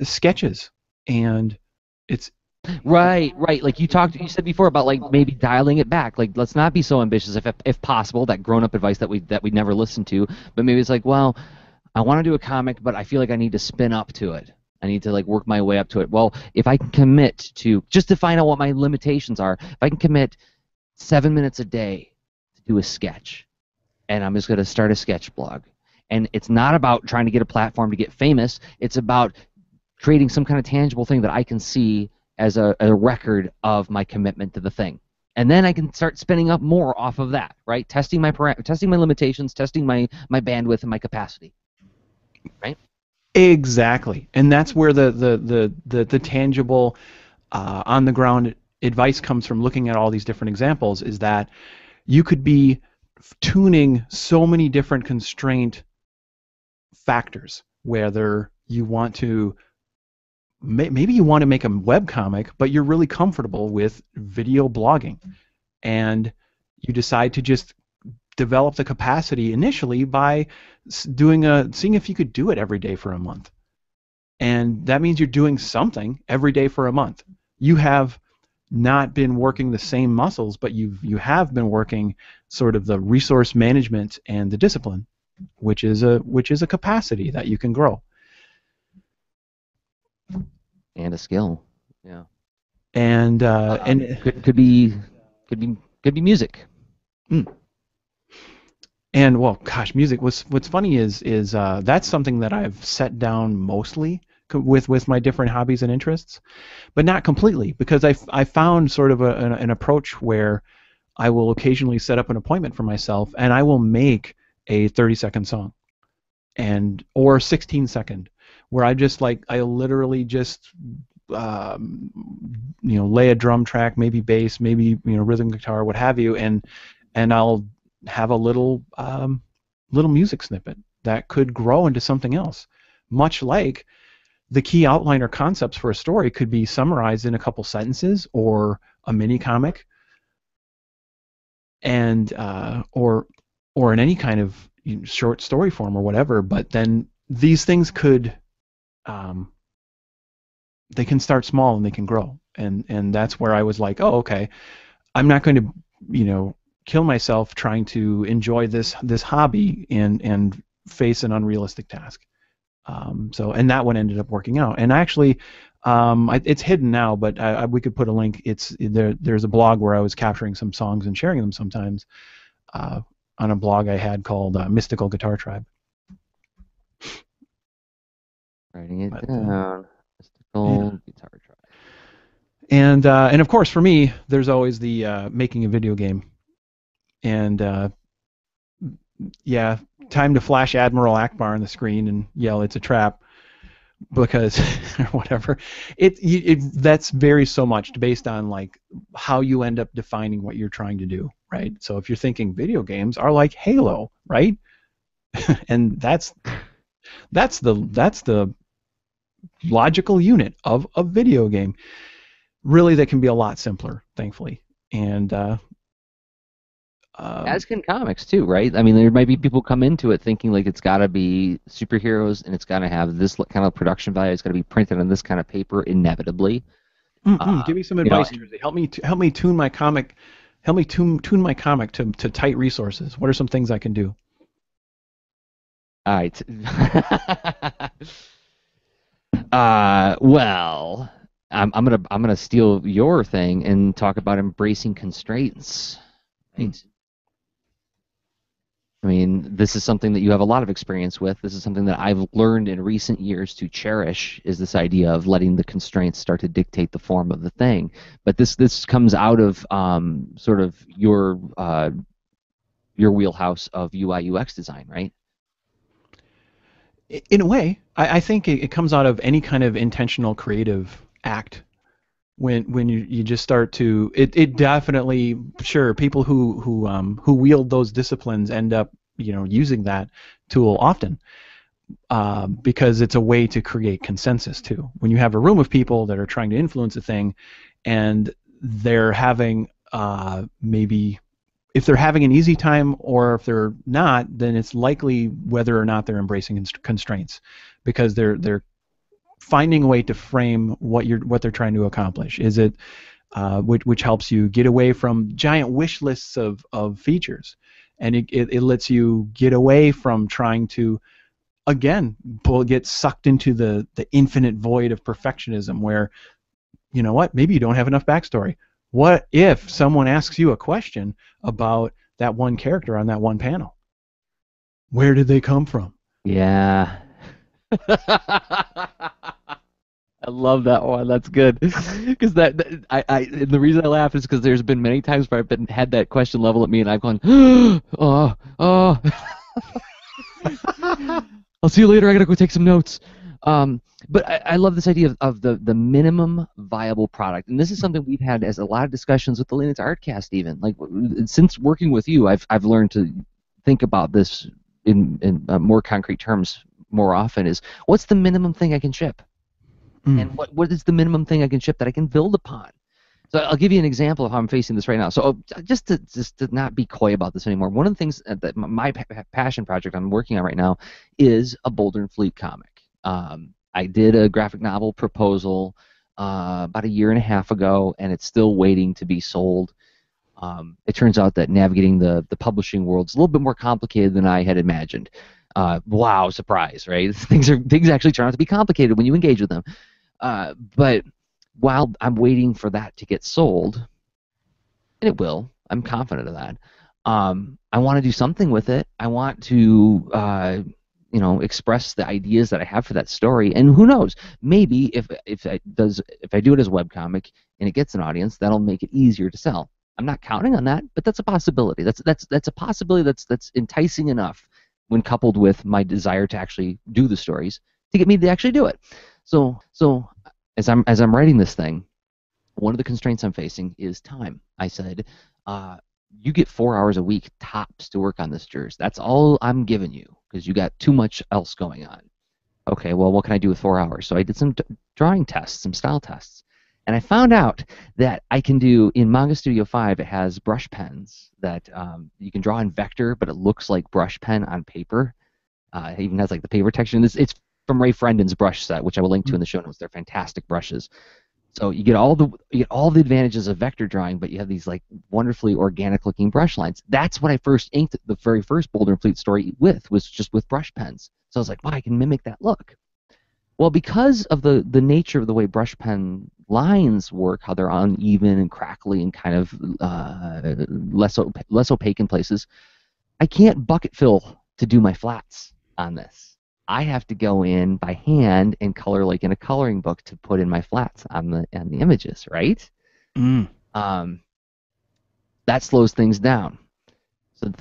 sketches, and it's Right, right. Like you said before about like maybe dialing it back. Like let's not be so ambitious if possible. That grown up advice that we never listened to. But maybe it's like, well, I want to do a comic, but I feel like I need to spin up to it. I need to like work my way up to it. Well, if I can commit to just to find out what my limitations are, if I can commit 7 minutes a day to do a sketch, and I'm just going to start a sketch blog. And it's not about trying to get a platform to get famous. It's about creating some kind of tangible thing that I can see as a record of my commitment to the thing. And then I can start spinning up more off of that, right? Testing my limitations, testing my bandwidth and my capacity, right? exactly, and that's where the tangible on the ground advice comes from. Looking at all these different examples, is that you could be tuning so many different constraint factors, whether you want to maybe you want to make a web comic, but you're really comfortable with video blogging, and you decide to just develop the capacity initially by seeing if you could do it every day for a month. And that means you're doing something every day for a month. You have not been working the same muscles, but you have been working sort of the resource management and the discipline, which is a capacity that you can grow. And a skill. Yeah. And Could be music. mm, and well, gosh, music. What's funny is that's something that I've set down mostly with my different hobbies and interests, but not completely, because I found sort of an approach where I will occasionally set up an appointment for myself, and I will make a 30-second song, and or 16-second, where I literally just lay a drum track, maybe bass, maybe rhythm guitar, what have you, and I'll have a little music snippet that could grow into something else, much like the key outline or concepts for a story could be summarized in a couple sentences or a mini comic, and or in any kind of short story form or whatever. But then these things could um, they can start small and they can grow, and that's where I was like, oh, okay, I'm not going to kill myself trying to enjoy this hobby and face an unrealistic task. And that one ended up working out. And actually, it's hidden now, but we could put a link. There's a blog where I was capturing some songs and sharing them sometimes on a blog I had called Mystical Guitar Tribe. Writing it But, down. yeah. Mystical guitar track. And of course, for me, there's always the making a video game. And yeah, time to flash Admiral Akbar on the screen and yell, "It's a trap," because or whatever. That's varies so much based on like how you end up defining what you're trying to do, right? So if you're thinking video games are like Halo, right? And that's the logical unit of a video game. Really, that can be a lot simpler, thankfully. And As can comics too, right? I mean, there might be people come into it thinking like it's got to be superheroes and it's got to have this kind of production value. It's got to be printed on this kind of paper inevitably. give me some You know, advice, Jersey. Help me tune my comic Help me tune my comic to tight resources. What are some things I can do? All right. Well, I'm gonna steal your thing and talk about embracing constraints, Hmm. right? I mean, this is something that you have a lot of experience with. This is something that I've learned in recent years to cherish is this idea of letting the constraints start to dictate the form of the thing. But this comes out of sort of your wheelhouse of UI UX design, right? In a way, I think it comes out of any kind of intentional creative act. When you just start to it definitely, sure, people who wield those disciplines end up using that tool often, because it's a way to create consensus too. When you have a room of people that are trying to influence a thing, and they're having maybe if they're having an easy time or if they're not, then it's likely whether or not they're embracing constraints, because they're finding a way to frame what they're trying to accomplish. Is it which helps you get away from giant wish lists of features, and it lets you get away from trying to again get sucked into the infinite void of perfectionism, where you know what, maybe you don't have enough backstory. What if someone asks you a question about that one character on that one panel? Where did they come from? Yeah. I love that one. That's good. Because and the reason I laugh is because there's been many times where I've been had that question level at me and I've gone, oh, oh, I'll see you later. I gotta go take some notes. But I love this idea of the minimum viable product, and this is something we've had as a lot of discussions with the Linux Artcast. Even like since working with you, I've learned to think about this in more concrete terms more often. Is what's the minimum thing I can ship, Mm. and what is the minimum thing I can ship that I can build upon? So I'll give you an example of how I'm facing this right now. So just to not be coy about this anymore, one of the things that my passion project I'm working on right now is a Boulder and Fleet comic. I did a graphic novel proposal about a year and a half ago, and it's still waiting to be sold. It turns out that navigating the publishing world is a little bit more complicated than I had imagined. Wow, surprise, right? Things actually turn out to be complicated when you engage with them. But while I'm waiting for that to get sold, and it will, I'm confident of that. I want to do something with it. I want to, express the ideas that I have for that story. And who knows? Maybe if I do it as a webcomic and it gets an audience, that'll make it easier to sell. I'm not counting on that, but that's a possibility. That's a possibility that's enticing enough when coupled with my desire to actually do the stories to get me to actually do it. So as I'm writing this thing, one of the constraints I'm facing is time. I said, you get 4 hours a week tops to work on this jurors. That's all I'm giving you because you got too much else going on. Okay, well, what can I do with 4 hours? So I did some drawing tests, some style tests, and I found out that I can do in Manga Studio 5. It has brush pens that you can draw in vector, but it looks like brush pen on paper. It even has like the paper texture. And it's from Ray Frendon's brush set, which I will link to in the show notes. They're fantastic brushes. So you get all the advantages of vector drawing, but you have these like wonderfully organic looking brush lines. That's what I first inked the very first Boulder and Fleet story with, was just with brush pens. So I was like, wow, I can mimic that look. Well, because of the nature of the way brush pen lines work, how they're uneven and crackly and kind of less opaque in places, I can't bucket fill to do my flats on this. I have to go in by hand and color like in a coloring book to put in my flats on the images, right? Mm. Um, that slows things down.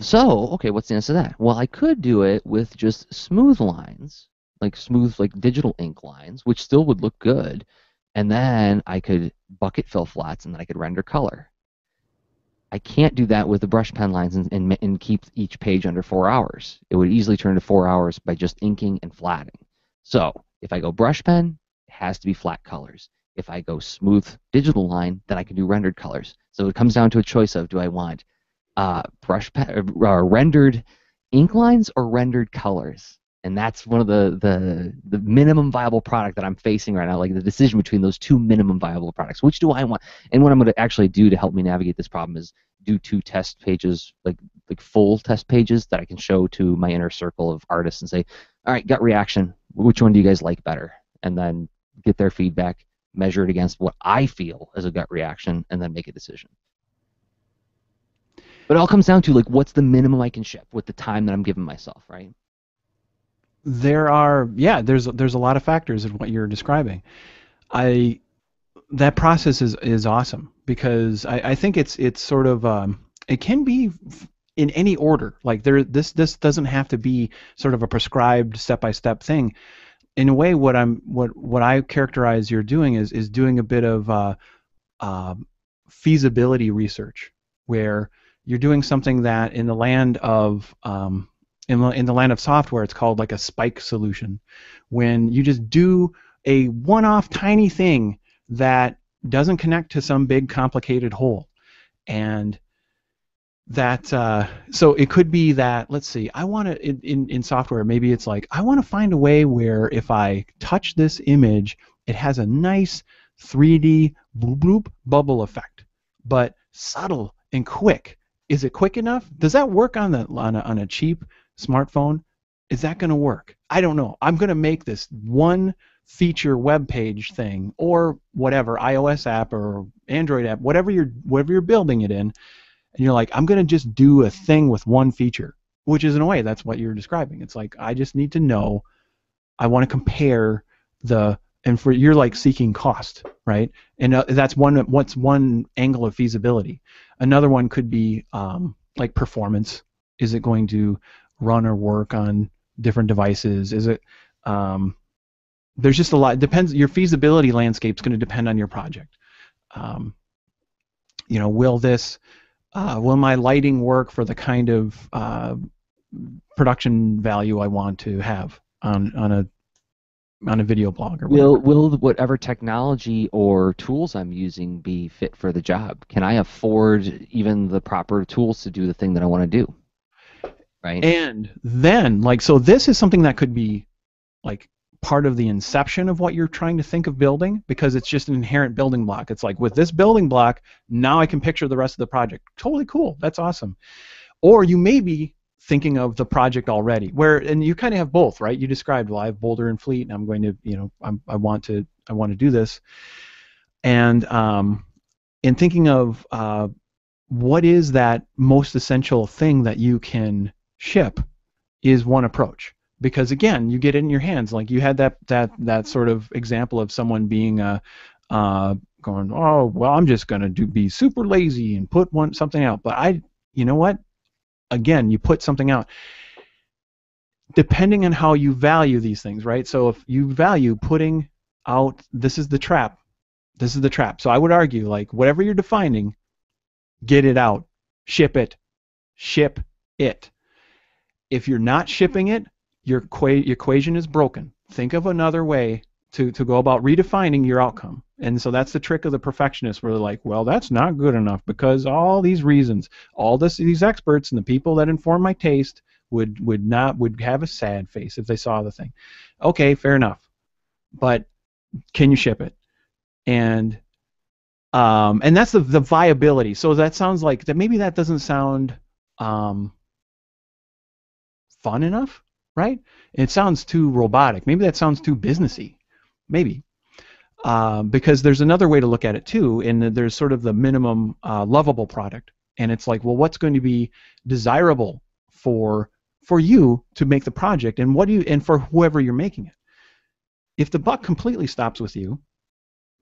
So okay, what's the answer to that? Well, I could do it with just smooth lines, like smooth like digital ink lines, which still would look good, and then I could bucket fill flats and then I could render color. I can't do that with the brush pen lines and keep each page under 4 hours. It would easily turn to 4 hours by just inking and flatting. So if I go brush pen, it has to be flat colors. If I go smooth digital line, then I can do rendered colors. So it comes down to a choice of, do I want brush pen rendered ink lines or rendered colors? And that's one of the minimum viable product that I'm facing right now, like the decision between those two minimum viable products. Which do I want? And what I'm going to actually do to help me navigate this problem is do 2 test pages, like full test pages that I can show to my inner circle of artists and say, all right, gut reaction, which one do you guys like better? And then get their feedback, measure it against what I feel as a gut reaction, and then make a decision. But it all comes down to like what's the minimum I can ship with the time that I'm giving myself, right? There's a lot of factors in what you're describing. I That process is awesome because I think it's sort of it can be in any order. Like this doesn't have to be sort of a prescribed step by step thing. In a way, what I characterize you're doing is doing a bit of uh, feasibility research, where you're doing something that in the land of in the land of software, it's called like a spike solution, when you just do a one-off tiny thing that doesn't connect to some big complicated whole. And that so it could be that, let's see, I want to in software, maybe it's like I want to find a way where if I touch this image, it has a nice 3D bloop bloop bubble effect, but subtle and quick. Is it quick enough? Does that work on a cheap smartphone? Is that going to work? I don't know. I'm going to make this one feature web page thing or whatever iOS app or Android app, whatever you're building it in, and you're like, I'm going to just do a thing with one feature, which is in a way that's what you're describing. It's like I just need to know. I want to compare and for you're like seeking cost, right? And that's one angle of feasibility. Another one could be like performance. Is it going to run or work on different devices? Is it there's just a lot. It depends. Your feasibility landscape is going to depend on your project. Will my lighting work for the kind of production value I want to have on a video blog or whatever? Will whatever technology or tools I'm using be fit for the job? Can I afford even the proper tools to do the thing that I want to do? Right? And then, like, so this is something that could be like part of the inception of what you're trying to think of building, because it's just an inherent building block. It's like, with this building block, now I can picture the rest of the project. Totally cool. That's awesome. Or you may be thinking of the project already, and you kind of have both, right? You described, well, I have Boulder and Fleet, and I'm going to, I want to do this, and in thinking of what is that most essential thing that you can ship is one approach. Because again, you get it in your hands. Like you had that sort of example of someone being going, oh well, I'm just gonna be super lazy and put something out. But you know what? Again, you put something out. Depending on how you value these things, right? So if you value putting out, this is the trap. This is the trap. So I would argue, like, whatever you're defining, get it out, ship it. If you're not shipping it, your equation is broken. Think of another way to go about redefining your outcome. And so that's the trick of the perfectionist, where they're like, well, that's not good enough because all these reasons, these experts and the people that inform my taste would have a sad face if they saw the thing. Okay, fair enough. But can you ship it? And that's the viability. So that sounds like that. Maybe that doesn't sound fun enough, right? It sounds too robotic. Maybe that sounds too businessy. Maybe. Because there's another way to look at it too, and there's sort of the minimum lovable product. And it's like, well, what's going to be desirable for you to make the project, and for whoever you're making it. If the buck completely stops with you,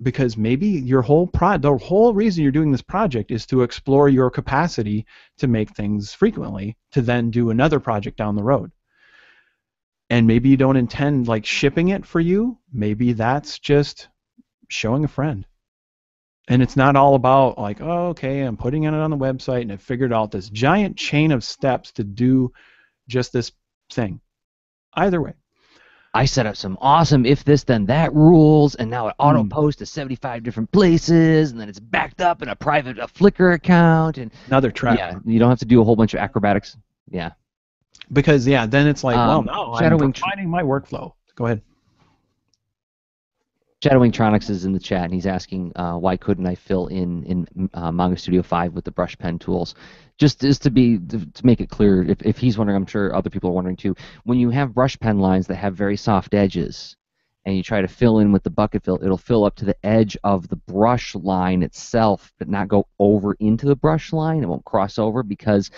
because maybe the whole reason you're doing this project is to explore your capacity to make things frequently, to then do another project down the road. And maybe you don't intend like shipping it for you. Maybe that's just showing a friend. And it's not all about like, oh, okay, I'm putting it on the website and I figured out this giant chain of steps to do just this thing. Either way. I set up some awesome if this then that rules, and now it auto posts to 75 different places, and then it's backed up in a Flickr account, and another trap. Yeah, you don't have to do a whole bunch of acrobatics. Yeah. Because then it's like, well, no, I'm refining my workflow. Go ahead. Shadowingtronics is in the chat, and he's asking why couldn't I fill in Manga Studio 5 with the brush pen tools? Just to make it clear, if he's wondering, I'm sure other people are wondering too. When you have brush pen lines that have very soft edges, and you try to fill in with the bucket fill, it'll fill up to the edge of the brush line itself, but not go over into the brush line. It won't cross over because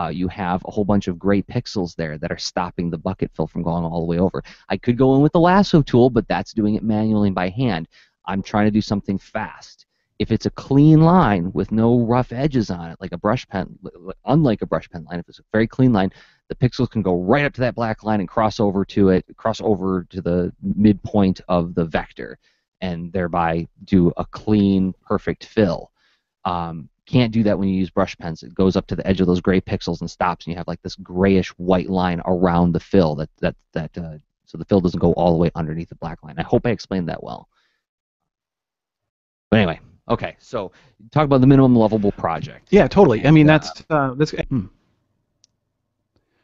you have a whole bunch of gray pixels there that are stopping the bucket fill from going all the way over. I could go in with the lasso tool, but that's doing it manually by hand. I'm trying to do something fast. If it's a clean line with no rough edges on it, like a brush pen, unlike a brush pen line, if it's a very clean line, the pixels can go right up to that black line and cross over to the midpoint of the vector, and thereby do a clean, perfect fill. Can't do that when you use brush pens. It goes up to the edge of those gray pixels and stops, and you have like this grayish white line around the fill so the fill doesn't go all the way underneath the black line. I hope I explained that well. But anyway, okay, so talk about the minimum lovable project. Yeah, totally. And, I mean, that's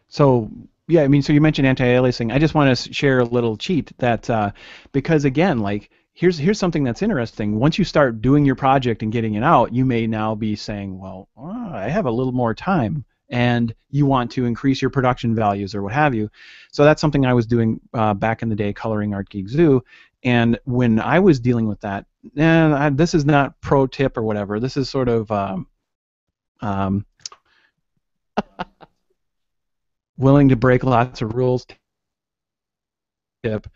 so. Yeah, I mean, so you mentioned anti-aliasing. I just want to share a little cheat that because again, like here's something that's interesting. Once you start doing your project and getting it out, you may now be saying, well, I have a little more time, and you want to increase your production values or what have you. So that's something I was doing back in the day, coloring Art Geek Zoo. And when I was dealing with that, this is not pro tip or whatever. This is sort of willing to break lots of rules tip,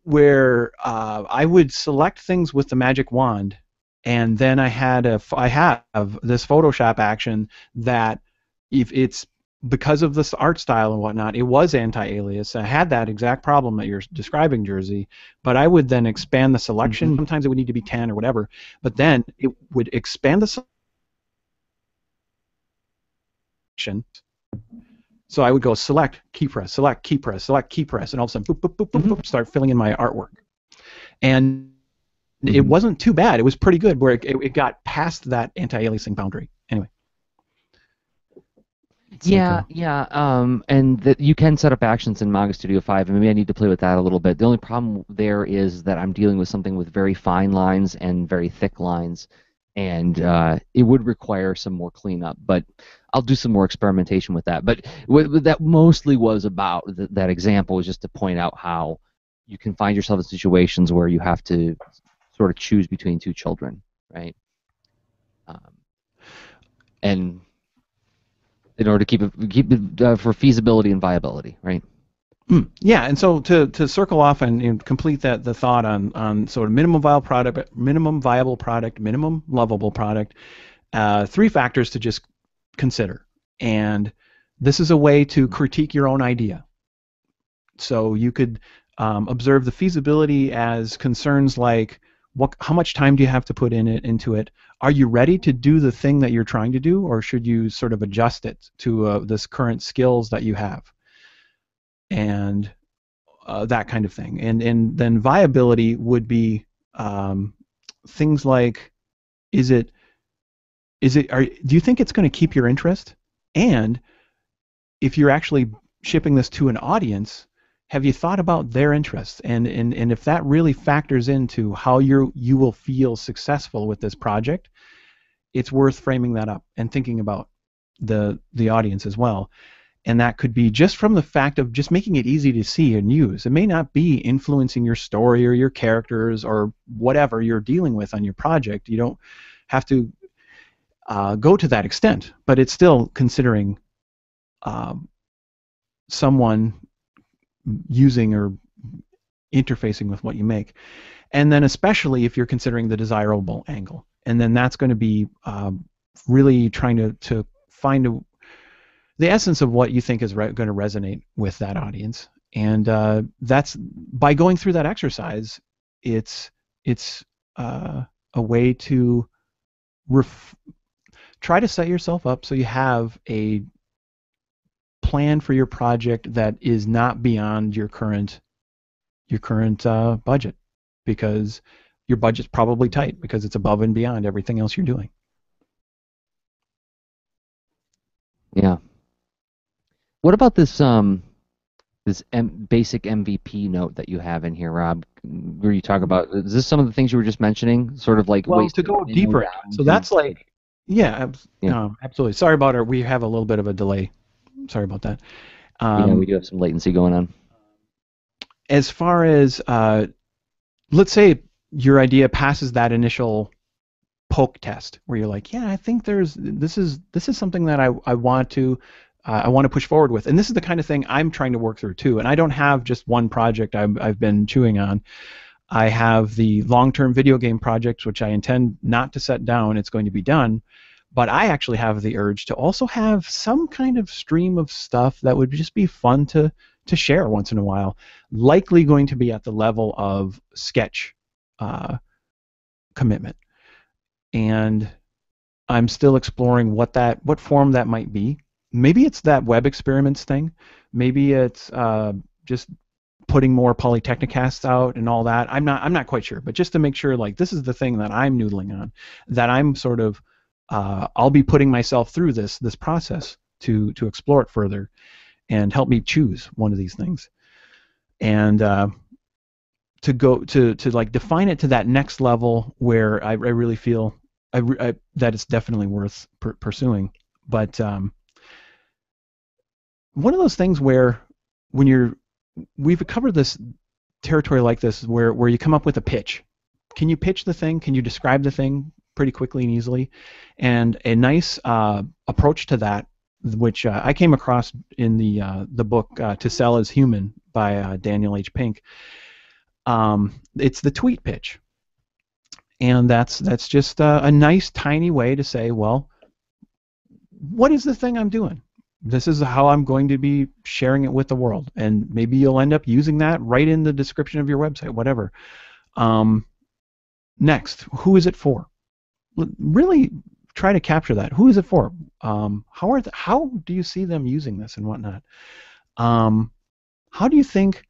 where I would select things with the magic wand, and then I have this Photoshop action that if it's because of this art style and whatnot, it was anti-alias. I had that exact problem that you're describing, Jersey, but I would then expand the selection. Sometimes it would need to be 10 or whatever, but then it would expand the selection. So I would go select, key press, select, key press, select, key press, and all of a sudden, boop, boop, boop, boop, boop, start filling in my artwork. And it wasn't too bad. It was pretty good where it got past that anti-aliasing boundary. Anyway. Yeah, and that you can set up actions in Manga Studio 5, and maybe I need to play with that a little bit. The only problem there is that I'm dealing with something with very fine lines and very thick lines, and it would require some more cleanup, but I'll do some more experimentation with that. But what that mostly was about, that example was just to point out how you can find yourself in situations where you have to sort of choose between two children, right? And in order to keep it for feasibility and viability, right? Yeah, and so to circle off and complete the thought on sort of minimum viable product, minimum lovable product, 3 factors to just consider. And this is a way to critique your own idea. So you could observe the feasibility as concerns like how much time do you have to put into it? Are you ready to do the thing that you're trying to do, or should you sort of adjust it to this current skills that you have? And that kind of thing. And then viability would be things like, do you think it's going to keep your interest? And if you're actually shipping this to an audience, have you thought about their interests? And if that really factors into how you will feel successful with this project, it's worth framing that up and thinking about the audience as well. And that could be just from the fact of just making it easy to see and use. It may not be influencing your story or your characters or whatever you're dealing with on your project. You don't have to go to that extent, but it's still considering someone using or interfacing with what you make. And then especially if you're considering the desirable angle. And then that's going to be really trying to find the essence of what you think is going to resonate with that audience. And that's, by going through that exercise, it's a way to try to set yourself up so you have a plan for your project that is not beyond your current budget, because your budget's probably tight because it's above and beyond everything else you're doing. Yeah. What about this this basic MVP note that you have in here, Rob, where you talk about, is this some of the things you were just mentioning? Sort of like Well, ways to to go winnow deeper into it. down So to, that's like, yeah, yeah, absolutely. Sorry about our, we have a little bit of a delay. Sorry about that. yeah, we Um, do have some latency going on. as far as, let's say your idea passes that initial poke test where you're like, yeah, I think this is something that I want to push forward with, and this is the kind of thing I'm trying to work through too. And I don't have just one project I've been chewing on. I have the long-term video game project, which I intend not to set down. It's going to be done, but I actually have the urge to also have some kind of stream of stuff that would just be fun to share once in a while. Likely going to be at the level of sketch uh, commitment, and I'm still exploring what form that might be. Maybe it's that web experiments thing. Maybe it's just putting more Polytechnicasts out and all that. I'm not quite sure, but just to make sure, like, this is the thing that I'm noodling on, that I'm sort of I'll be putting myself through this process to explore it further and help me choose one of these things, and to go to like define it to that next level where I really feel that it's definitely worth pursuing. But one of those things where when we've covered this territory like this where you come up with a pitch. Can you pitch the thing? Can you describe the thing pretty quickly and easily? And a nice approach to that, which I came across in the book "To Sell as Human" by Daniel H. Pink. It's the tweet pitch, and that's just a nice tiny way to say, well, what is the thing I'm doing? This is how I'm going to be sharing it with the world, and maybe you'll end up using that right in the description of your website, whatever. Um, next, who is it for? Really try to capture that. Who is it for? How do you see them using this and whatnot? How do you think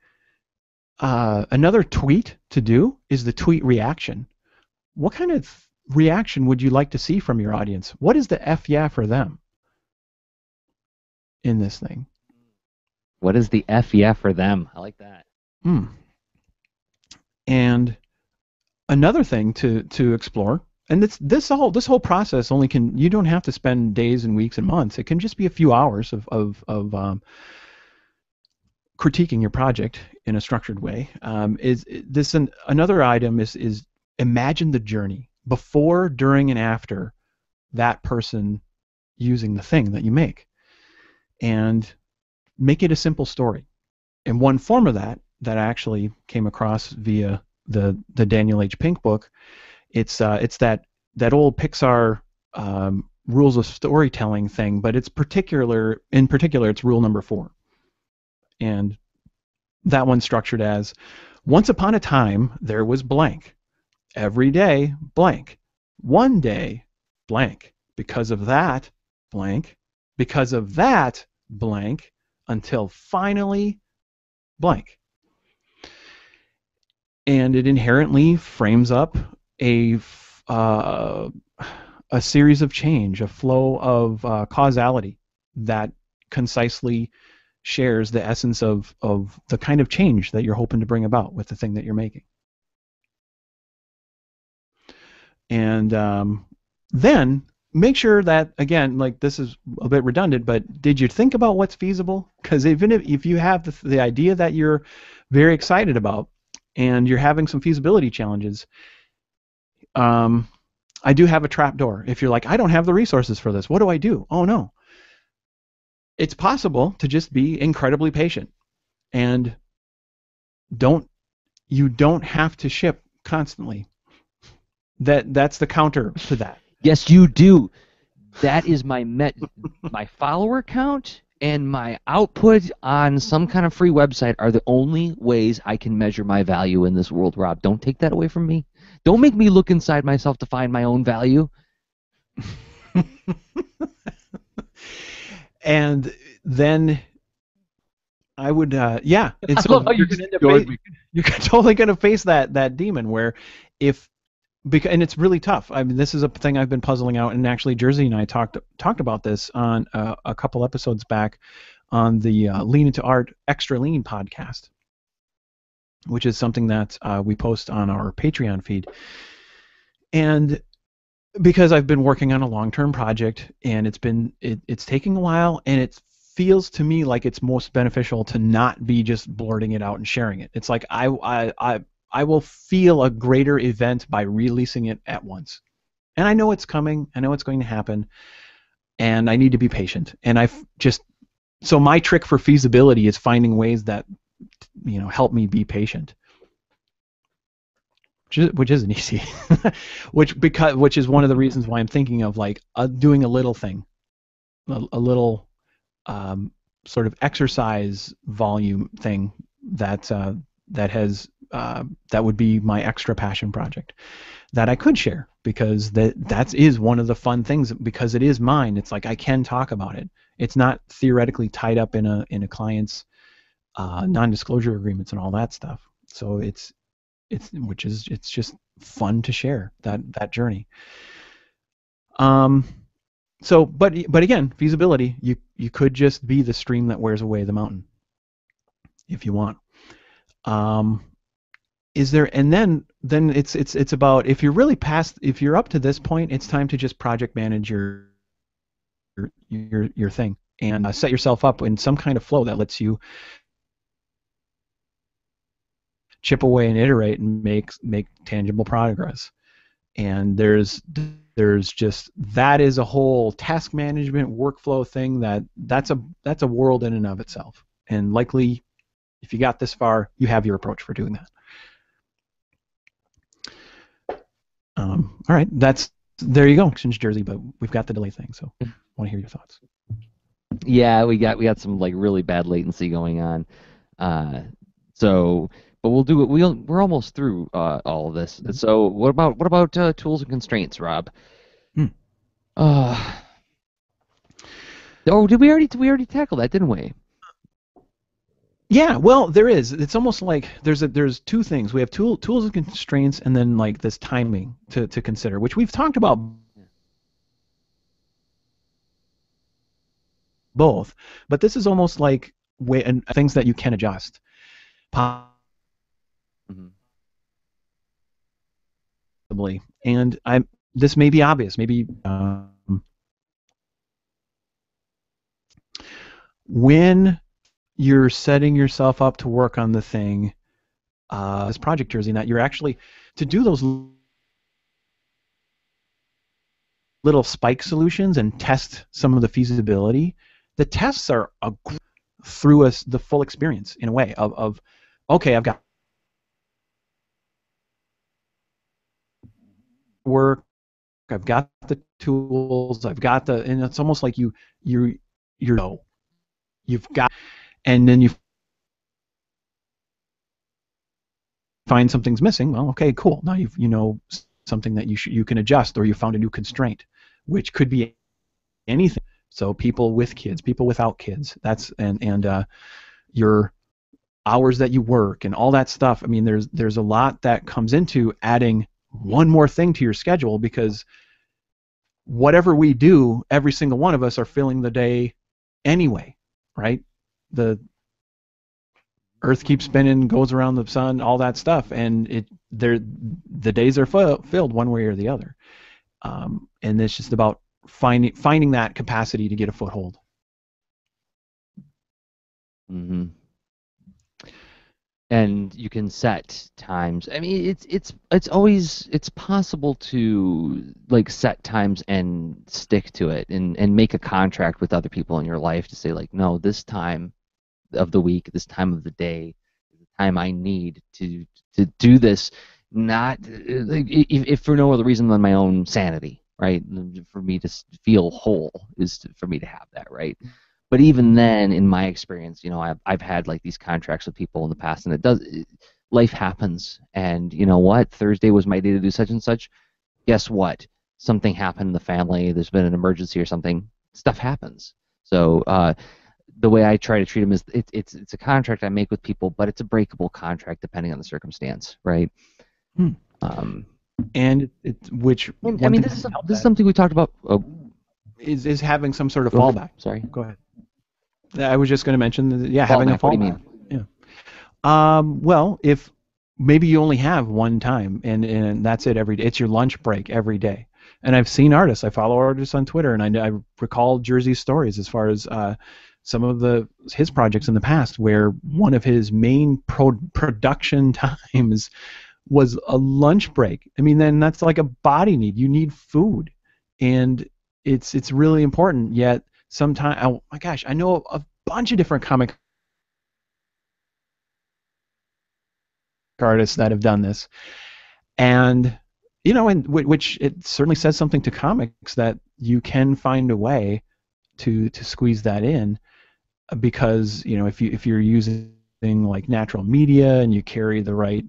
another tweet to do is the tweet reaction? What kind of reaction would you like to see from your audience? What is the F yeah for them in this thing? What is the FEF for them? I like that. Hmm. And another thing to explore, and this whole process only can, you don't have to spend days and weeks and months. It can just be a few hours of critiquing your project in a structured way. Is this another item is imagine the journey before, during, and after that person using the thing that you make, and make it a simple story. And one form of that I actually came across via the Daniel H. Pink book, it's that old Pixar rules of storytelling thing, but in particular it's rule number 4. And that one's structured as, once upon a time there was blank. Every day blank. One day blank. Because of that blank. Because of that blank. Until finally blank. And it inherently frames up a series of change, a flow of causality that concisely shares the essence of the kind of change that you're hoping to bring about with the thing that you're making. And then make sure that, again, like, this is a bit redundant, but did you think about what's feasible? Because even if you have the idea that you're very excited about and you're having some feasibility challenges, I do have a trap door. If you're like, I don't have the resources for this, what do I do? Oh no. It's possible to just be incredibly patient, and you don't have to ship constantly. That's the counter to that. Yes, you do. That is my follower count and my output on some kind of free website are the only ways I can measure my value in this world, Rob. Don't take that away from me. Don't make me look inside myself to find my own value. And then I would, yeah. And I so love how you you're just going to end ignored up me. you're totally going to face that demon where, if, and it's really tough. I mean, this is a thing I've been puzzling out, and actually Jersey and I talked about this on a couple episodes back on the Lean into Art Extra Lean podcast, which is something that we post on our Patreon feed. And because I've been working on a long-term project, and it's taking a while, and it feels to me like it's most beneficial to not be just blurting it out and sharing it. It's like I will feel a greater event by releasing it at once. And I know it's coming. I know it's going to happen. And I need to be patient. And so my trick for feasibility is finding ways that, help me be patient. Which isn't easy. which is one of the reasons why I'm thinking of like doing a little thing, a little sort of exercise volume thing that that would be my extra passion project that I could share, because that is one of the fun things, because it is mine. It's like I can talk about it. It's not theoretically tied up in a client's non-disclosure agreements and all that stuff. So it's just fun to share that journey. So, but again, feasibility, you could just be the stream that wears away the mountain if you want. Is there, and then it's about, if you're up to this point, it's time to just project manage your thing, and set yourself up in some kind of flow that lets you chip away and iterate and make tangible progress. And there's just, that is a whole task management workflow thing that's a world in and of itself. And likely, if you got this far, you have your approach for doing that. All right, there you go, Exchange Jersey, but we've got the delay thing, so I want to hear your thoughts. Yeah, we got some like really bad latency going on. So, but we'll do it. We're almost through all of this. So, what about tools and constraints, Rob? Oh, did we already tackle that, didn't we? Yeah, well, there is. It's almost like there's two things. We have tools and constraints, and then like this timing to consider, which we've talked about both. But this is almost like and things that you can adjust. Mm-hmm. Possibly, and this may be obvious. Maybe when you're setting yourself up to work on the thing, this Project Jersey, that you're actually to do those little spike solutions and test some of the feasibility. The tests are through us the full experience in a way of okay, I've got work, I've got the tools, I've got and it's almost like you've got, and then you find something's missing. Well, okay, cool. Now you know something that you can adjust, or you found a new constraint, which could be anything. So people with kids, people without kids, that's and your hours that you work and all that stuff. I mean, there's a lot that comes into adding one more thing to your schedule, because whatever we do, every single one of us are filling the day anyway, right? The Earth keeps spinning, goes around the sun, all that stuff, and the days are filled one way or the other. And it's just about finding that capacity to get a foothold. Mm-hmm. And you can set times. I mean, it's possible to like set times and stick to it, and make a contract with other people in your life to say like, no, this time of the week, this time of the day, is the time I need to do this. Not if for no other reason than my own sanity, right? For me to feel whole is for me to have that, right? But even then, in my experience, I've had like these contracts with people in the past, and life happens, and you know what? Thursday was my day to do such and such. Guess what? Something happened in the family. There's been an emergency or something. Stuff happens. So the way I try to treat them is it's a contract I make with people, but it's a breakable contract depending on the circumstance, right? And I mean, this is something we talked about. Is having some sort of Go ahead. fallback. Sorry. Go ahead. I was just going to mention that, yeah, Fall having a nap. What do you fallback. mean? Yeah. Well, if maybe you only have one time and that's it every day. It's your lunch break every day. And I've seen artists. I follow artists on Twitter, and I recall Jersey's stories as far as some of his projects in the past, where one of his main production times was a lunch break. I mean, then that's like a body need. You need food, and it's really important. Yet sometimes, oh my gosh, I know a bunch of different comic artists that have done this, and and which it certainly says something to comics that you can find a way to squeeze that in, because if you're using like natural media and you carry the right,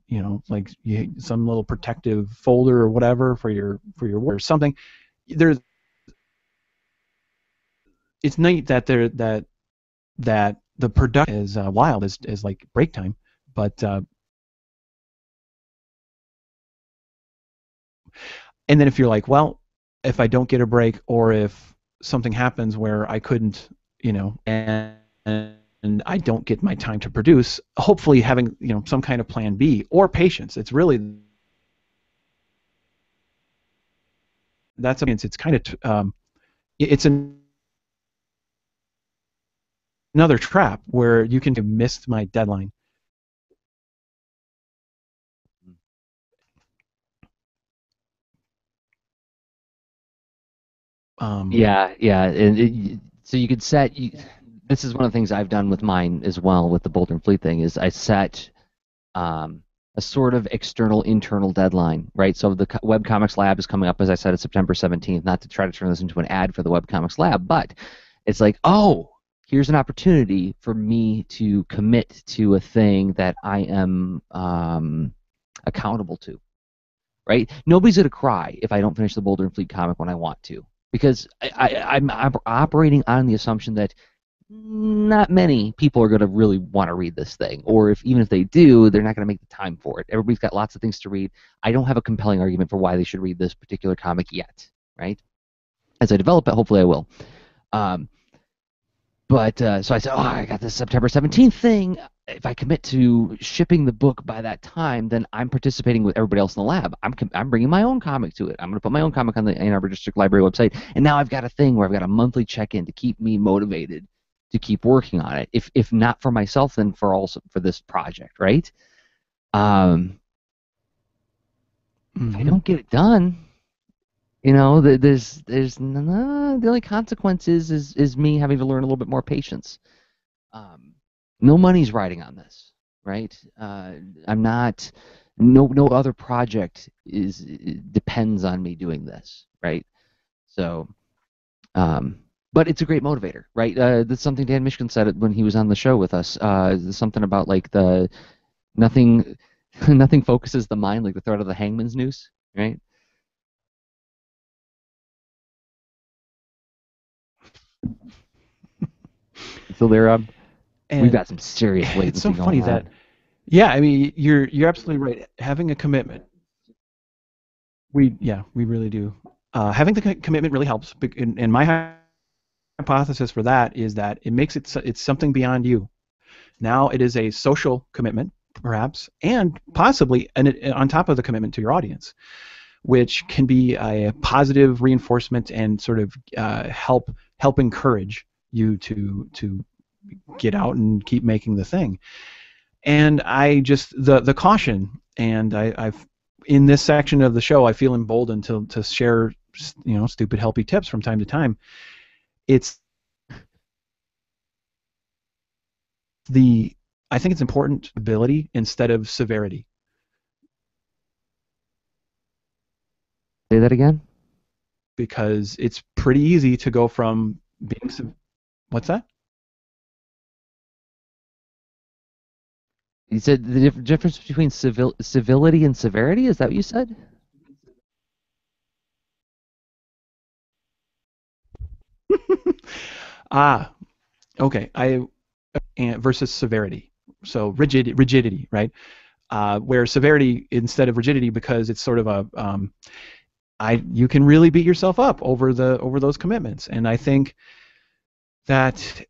like some little protective folder or whatever for your work or something, there's it's neat that the production is wild as like break time, but and then if you're like, well, if I don't get a break, or if something happens where I couldn't, and I don't get my time to produce, hopefully having some kind of plan B or patience. It's really it's kind of it's another trap where you can miss my deadline. Um, Yeah, yeah. So you could set. This is one of the things I've done with mine as well with the Boulder and Fleet thing. Is I set um, a sort of external internal deadline, right? So the Webcomics Lab is coming up, as I said, it's September 17th. Not to try to turn this into an ad for the Webcomics Lab, but it's like, oh, here's an opportunity for me to commit to a thing that I am accountable to, right? Nobody's gonna cry if I don't finish the Boulder and Fleet comic when I want to, because I'm operating on the assumption that not many people are going to really want to read this thing, or if even if they do, they're not going to make the time for it. Everybody's got lots of things to read. I don't have a compelling argument for why they should read this particular comic yet, right? As I develop it, hopefully I will. Um, but so I said, oh, I got this September 17th thing. If I commit to shipping the book by that time, then I'm participating with everybody else in the lab. I'm bringing my own comic to it. I'm going to put my own comic on the Ann Arbor District Library website, and now I've got a thing where I've got a monthly check-in to keep me motivated to keep working on it. If not for myself, then for this project, right? Um, if I mm-hmm. don't get it done, the only consequence is me having to learn a little bit more patience. Um, no money's riding on this, right? I'm not. No other project depends on me doing this, right? So, but it's a great motivator, right? That's something Dan Mishkin said when he was on the show with us. Something about like the nothing, nothing focuses the mind like the thread of the hangman's noose, right? So we've and got some serious it's so latency going funny that, on. yeah, I mean, you're absolutely right. Having a commitment, we really do. Having the commitment really helps. And my hypothesis for that is that it makes it's something beyond you. Now it is a social commitment, perhaps, and possibly on top of the commitment to your audience, which can be a positive reinforcement and sort of help encourage you to get out and keep making the thing. And I just the caution, and I've in this section of the show, I feel emboldened to share stupid helpy tips from time to time. It's the I think it's important ability instead of severity, Say that again. because it's pretty easy to go from being what's that? You said the difference between civility and severity. Is that what you said? Ah, okay. I versus severity. So rigidity, right? Where severity instead of rigidity, because it's sort of a you can really beat yourself up over those commitments. And I think that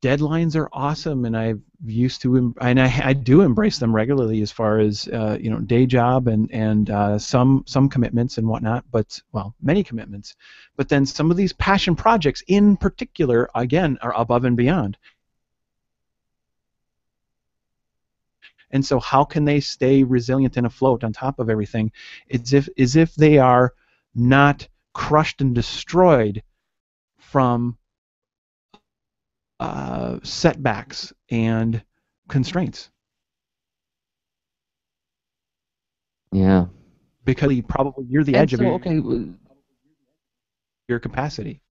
deadlines are awesome, and I've used to, and I do embrace them regularly as far as day job and some commitments and whatnot, but well, many commitments. But then some of these passion projects, in particular, again, are above and beyond. And so, how can they stay resilient and afloat on top of everything? As if they are not crushed and destroyed from setbacks and constraints, Yeah. because probably you're the And edge of so, okay, your capacity.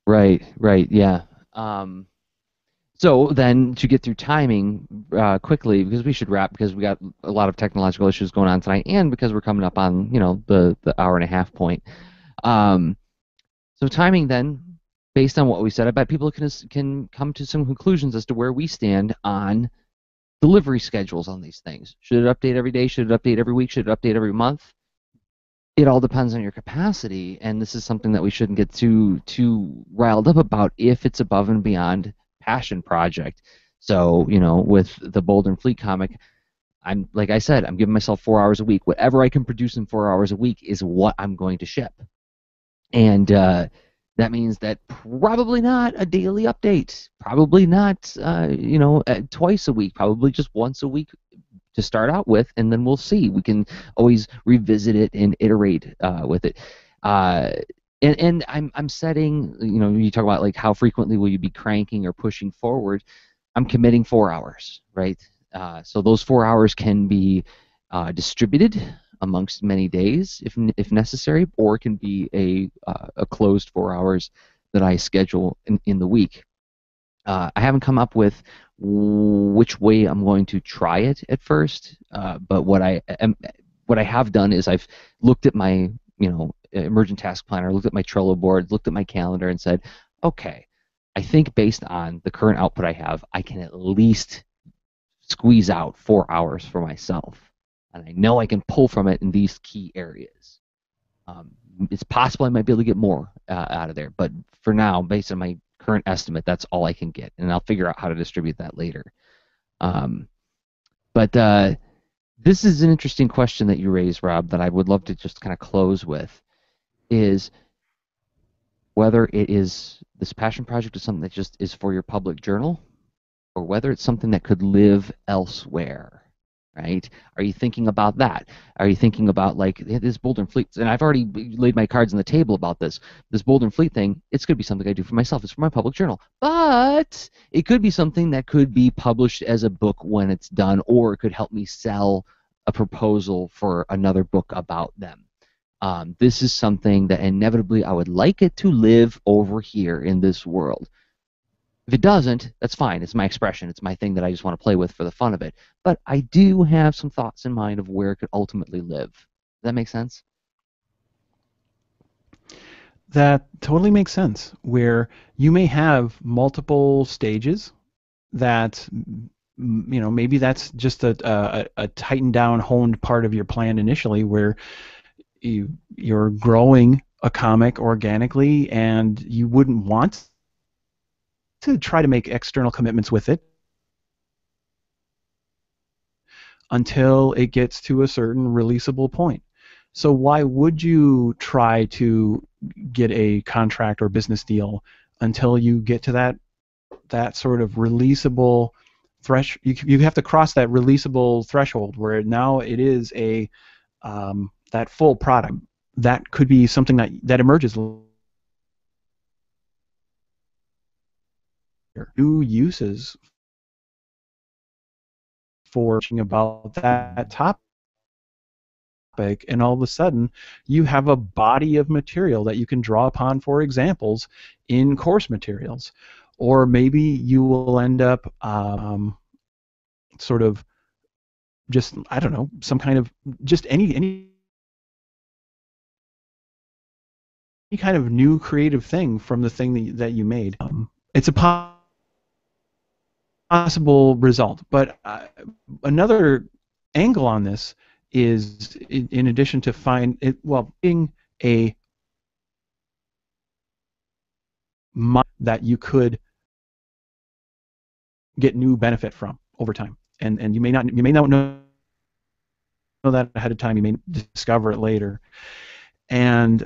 right, right, yeah. Um, so then to get through timing quickly, because we should wrap because we got a lot of technological issues going on tonight, and because we're coming up on the hour and a half point. Um, so timing then, based on what we said, I bet people can come to some conclusions as to where we stand on delivery schedules on these things. Should it update every day? Should it update every week? Should it update every month? It all depends on your capacity, and this is something that we shouldn't get too riled up about if it's above and beyond passion project. So, with the Bold and Fleet comic, I'm like I said, I'm giving myself 4 hours a week. Whatever I can produce in 4 hours a week is what I'm going to ship. And that means that probably not a daily update, probably not twice a week, probably just once a week to start out with, and then we'll see. We can always revisit it and iterate with it. Uh, and I'm setting, you talk about like how frequently will you be cranking or pushing forward. I'm committing 4 hours, right? So those 4 hours can be distributed amongst many days if necessary, or it can be a closed 4 hours that I schedule in the week. I haven't come up with which way I'm going to try it at first, but what I have done is I've looked at my emergent task planner, looked at my Trello board, looked at my calendar, and said, okay, I think based on the current output I have, I can at least squeeze out 4 hours for myself, and I know I can pull from it in these key areas. Um, it's possible I might be able to get more out of there, but for now, based on my current estimate, that's all I can get, and I'll figure out how to distribute that later. Um, but this is an interesting question that you raised, Rob, that I would love to just kind of close with, is whether it is this passion project is something that just is for your public journal, or whether it's something that could live elsewhere, right? Are you thinking about that? Are you thinking about like this Bold and Fleet? And I've already laid my cards on the table about this. This Bold and Fleet thing, it's going to be something I do for myself. It's for my public journal. But it could be something that could be published as a book when it's done, or it could help me sell a proposal for another book about them. This is something that inevitably I would like it to live over here in this world. If it doesn't, that's fine. It's my expression. It's my thing that I just want to play with for the fun of it. But I do have some thoughts in mind of where it could ultimately live. Does that make sense? That totally makes sense, where you may have multiple stages that maybe that's just a tightened down, honed part of your plan initially, where you're growing a comic organically, and you wouldn't want to try to make external commitments with it until it gets to a certain releasable point. So why would you try to get a contract or business deal until you get to that sort of releasable you have to cross that releasable threshold where now it is that full product that could be something that emerges later. New uses for about that topic, and all of a sudden you have a body of material that you can draw upon for examples in course materials. Or maybe you will end up sort of just, I don't know, some kind of just any kind of new creative thing from the thing that you made. It's a possible result. But another angle on this is, in addition to being a that you could get new benefit from over time. And you may not know that ahead of time. You may discover it later. And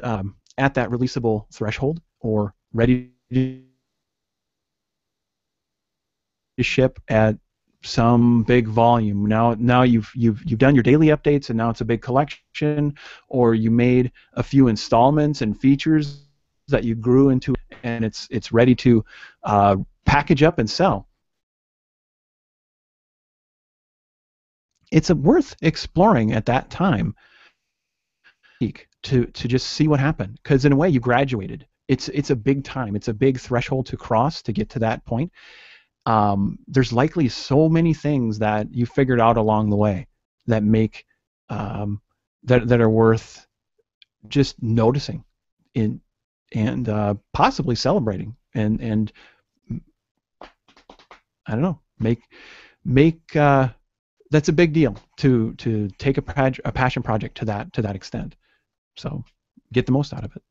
at that releasable threshold or ready to ship at some big volume. Now you've done your daily updates, and now it's a big collection, or you made a few installments and features that you grew into, and it's ready to package up and sell. It's worth exploring at that time to just see what happened, because in a way you graduated. It's a big time. It's a big threshold to cross to get to that point. There's likely so many things that you figured out along the way that make that are worth just noticing in and possibly celebrating and I don't know, make that's a big deal to take a passion project to that extent. So get the most out of it.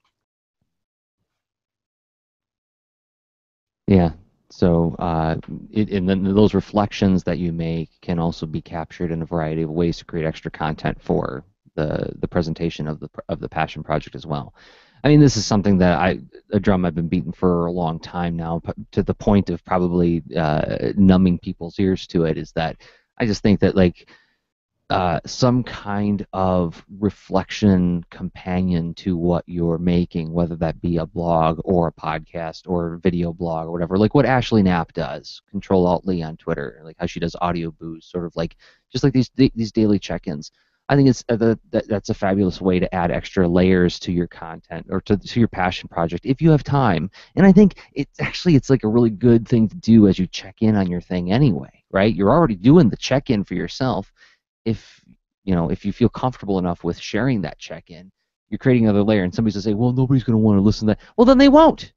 Yeah. So, and then those reflections that you make can also be captured in a variety of ways to create extra content for the presentation of the passion project as well. I mean, this is something that a drum I've been beating for a long time now, to the point of probably numbing people's ears to it. Is that I just think that, like, some kind of reflection companion to what you're making, whether that be a blog or a podcast or a video blog or whatever, like what Ashley Knapp does, Control Alt Lee on Twitter, like how she does audio boosts, sort of like just like these daily check-ins. I think it's that's a fabulous way to add extra layers to your content or to your passion project if you have time. And I think it's like a really good thing to do as you check in on your thing anyway, right? You're already doing the check-in for yourself. If you feel comfortable enough with sharing that check-in, you're creating another layer, and somebody's going to say, well, nobody's going to want to listen to that. Well, then they won't,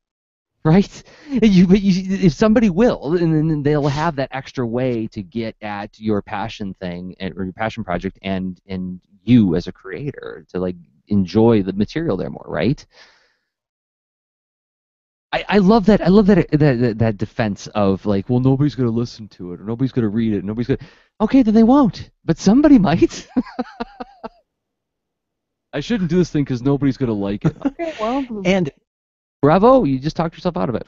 right? If somebody will, and then they'll have that extra way to get at your passion thing or your passion project and you as a creator to, like, enjoy the material there more, right? I love that. I love that defense of, like, well, nobody's going to listen to it, or nobody's going to read it, nobody's going to. Okay, then they won't, but somebody might. I shouldn't do this thing because nobody's going to like it. Okay, well, And bravo, you just talked yourself out of it.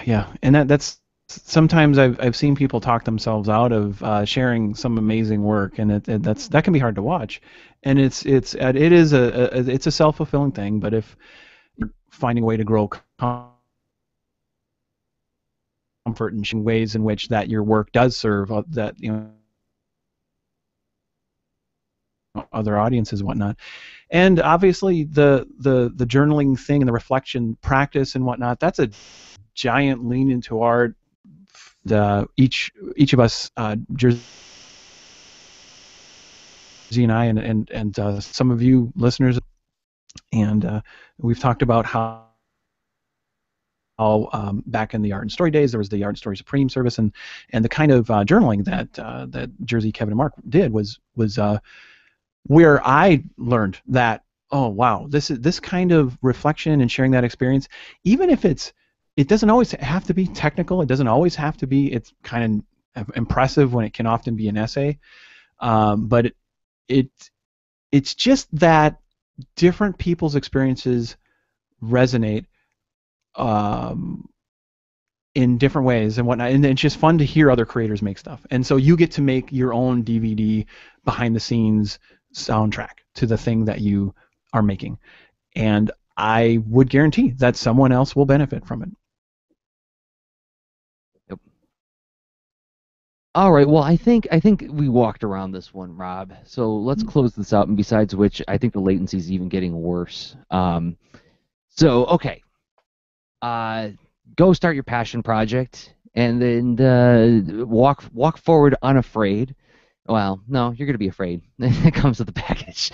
yeah, and that's sometimes I've seen people talk themselves out of sharing some amazing work, and that can be hard to watch, and it is it's a self-fulfilling thing. But if you're finding a way to grow comfort and ways in which that your work does serve that other audiences and whatnot, and obviously the journaling thing and the reflection practice and whatnot, that's a giant lean into art. Each of us, Jersey and I, and some of you listeners, and we've talked about how back in the Art and Story days there was the Art and Story Supreme service, and the kind of journaling that Jersey, Kevin, and Mark did was where I learned that, oh wow, this kind of reflection and sharing that experience, even if it doesn't always have to be technical. It doesn't always have to be. It's kind of impressive when it can often be an essay, but it's just that different people's experiences resonate in different ways and whatnot, and it's just fun to hear other creators make stuff. And so you get to make your own DVD behind the scenes soundtrack to the thing that you are making, and I would guarantee that someone else will benefit from it. Yep. All right. Well, I think we walked around this one, Rob. So let's close this out. And besides which, I think the latency is even getting worse. So okay. Go start your passion project, and then walk forward unafraid. Well, no, you're going to be afraid. It comes with the package.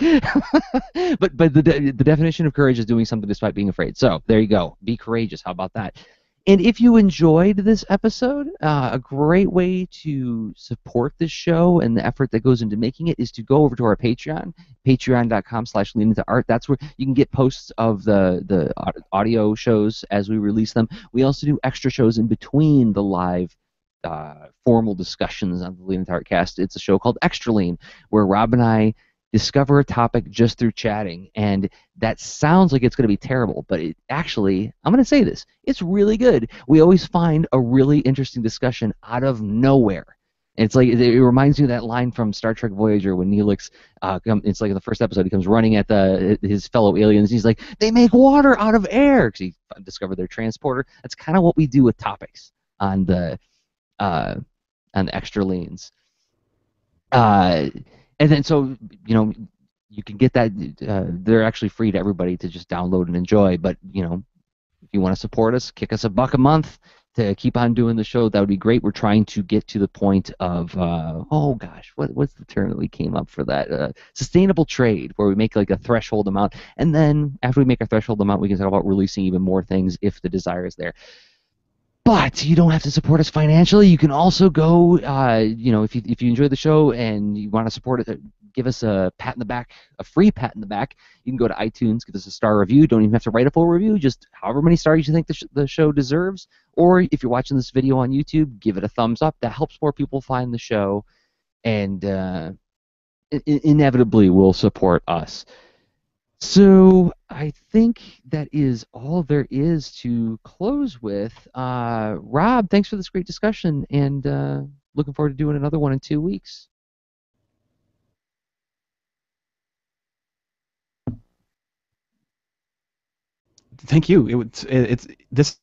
but the definition of courage is doing something despite being afraid. So there you go. Be courageous. How about that? And if you enjoyed this episode, a great way to support this show and the effort that goes into making it is to go over to our Patreon, patreon.com/leanintoart. That's where you can get posts of the audio shows as we release them. We also do extra shows in between the live formal discussions on the Lean Into Art cast. It's a show called Extra Lean, where Rob and I discover a topic just through chatting, and that sounds like it's going to be terrible, but it actually, I'm going to say this, it's really good. We always find a really interesting discussion out of nowhere. And it's like, it reminds me of that line from Star Trek Voyager when Neelix, it's like in the first episode, he comes running at his fellow aliens. He's like, they make water out of air, because he discovered their transporter. That's kind of what we do with topics on the extra leans. And then so, you can get that. They're actually free to everybody to just download and enjoy. But, if you want to support us, kick us $1 a month to keep on doing the show. That would be great. We're trying to get to the point of, oh gosh, what's the term that we came up for that? Sustainable trade, where we make like a threshold amount. And then after we make a threshold amount, we can talk about releasing even more things if the desire is there. But you don't have to support us financially. You can also go, if you enjoy the show and you want to support it, give us a pat in the back, a free pat in the back. You can go to iTunes, give us a star review. Don't even have to write a full review, just however many stars you think the show deserves. Or if you're watching this video on YouTube, give it a thumbs up. That helps more people find the show, and inevitably will support us. So I think that is all there is to close with. Rob, thanks for this great discussion, and looking forward to doing another one in 2 weeks. Thank you. It's this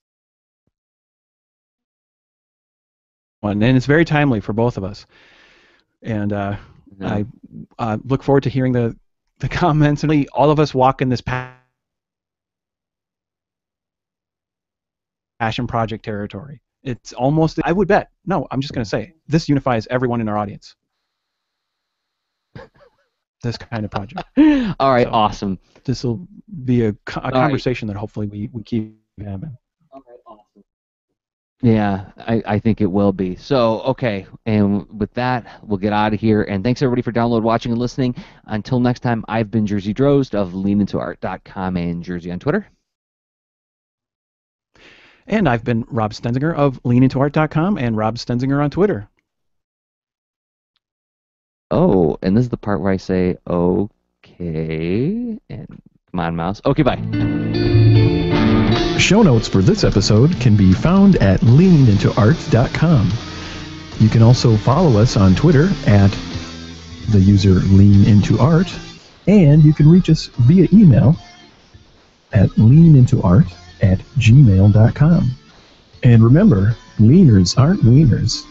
one, and it's very timely for both of us. And I look forward to hearing the comments, and all of us walk in this passion project territory. It's almost, I would bet, no, I'm just going to say, this unifies everyone in our audience. This kind of project. All right, so, awesome. This will be a conversation that hopefully we keep having. All right, awesome. Yeah, I think it will be. So, okay, and with that, we'll get out of here. And thanks, everybody, for downloading, watching, and listening. Until next time, I've been Jersey Drozd of leanintoart.com and Jersey on Twitter. And I've been Rob Stenzinger of leanintoart.com and Rob Stenzinger on Twitter. Oh, and this is the part where I say, okay, and come on, mouse. Okay, bye. Show notes for this episode can be found at leanintoart.com. You can also follow us on Twitter at the user leanintoart, and you can reach us via email at leanintoart@gmail.com. And remember, leaners aren't wieners.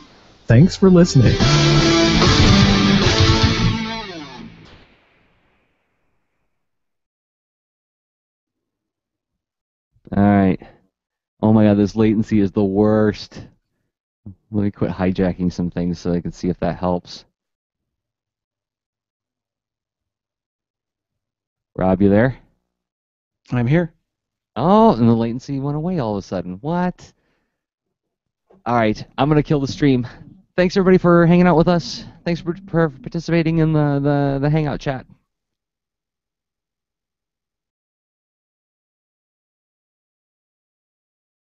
Thanks for listening. All right. Oh my God, this latency is the worst. Let me quit hijacking some things so I can see if that helps. Rob, you there? I'm here. Oh, and the latency went away all of a sudden. What? All right, I'm going to kill the stream. Thanks, everybody, for hanging out with us. Thanks for participating in the Hangout chat.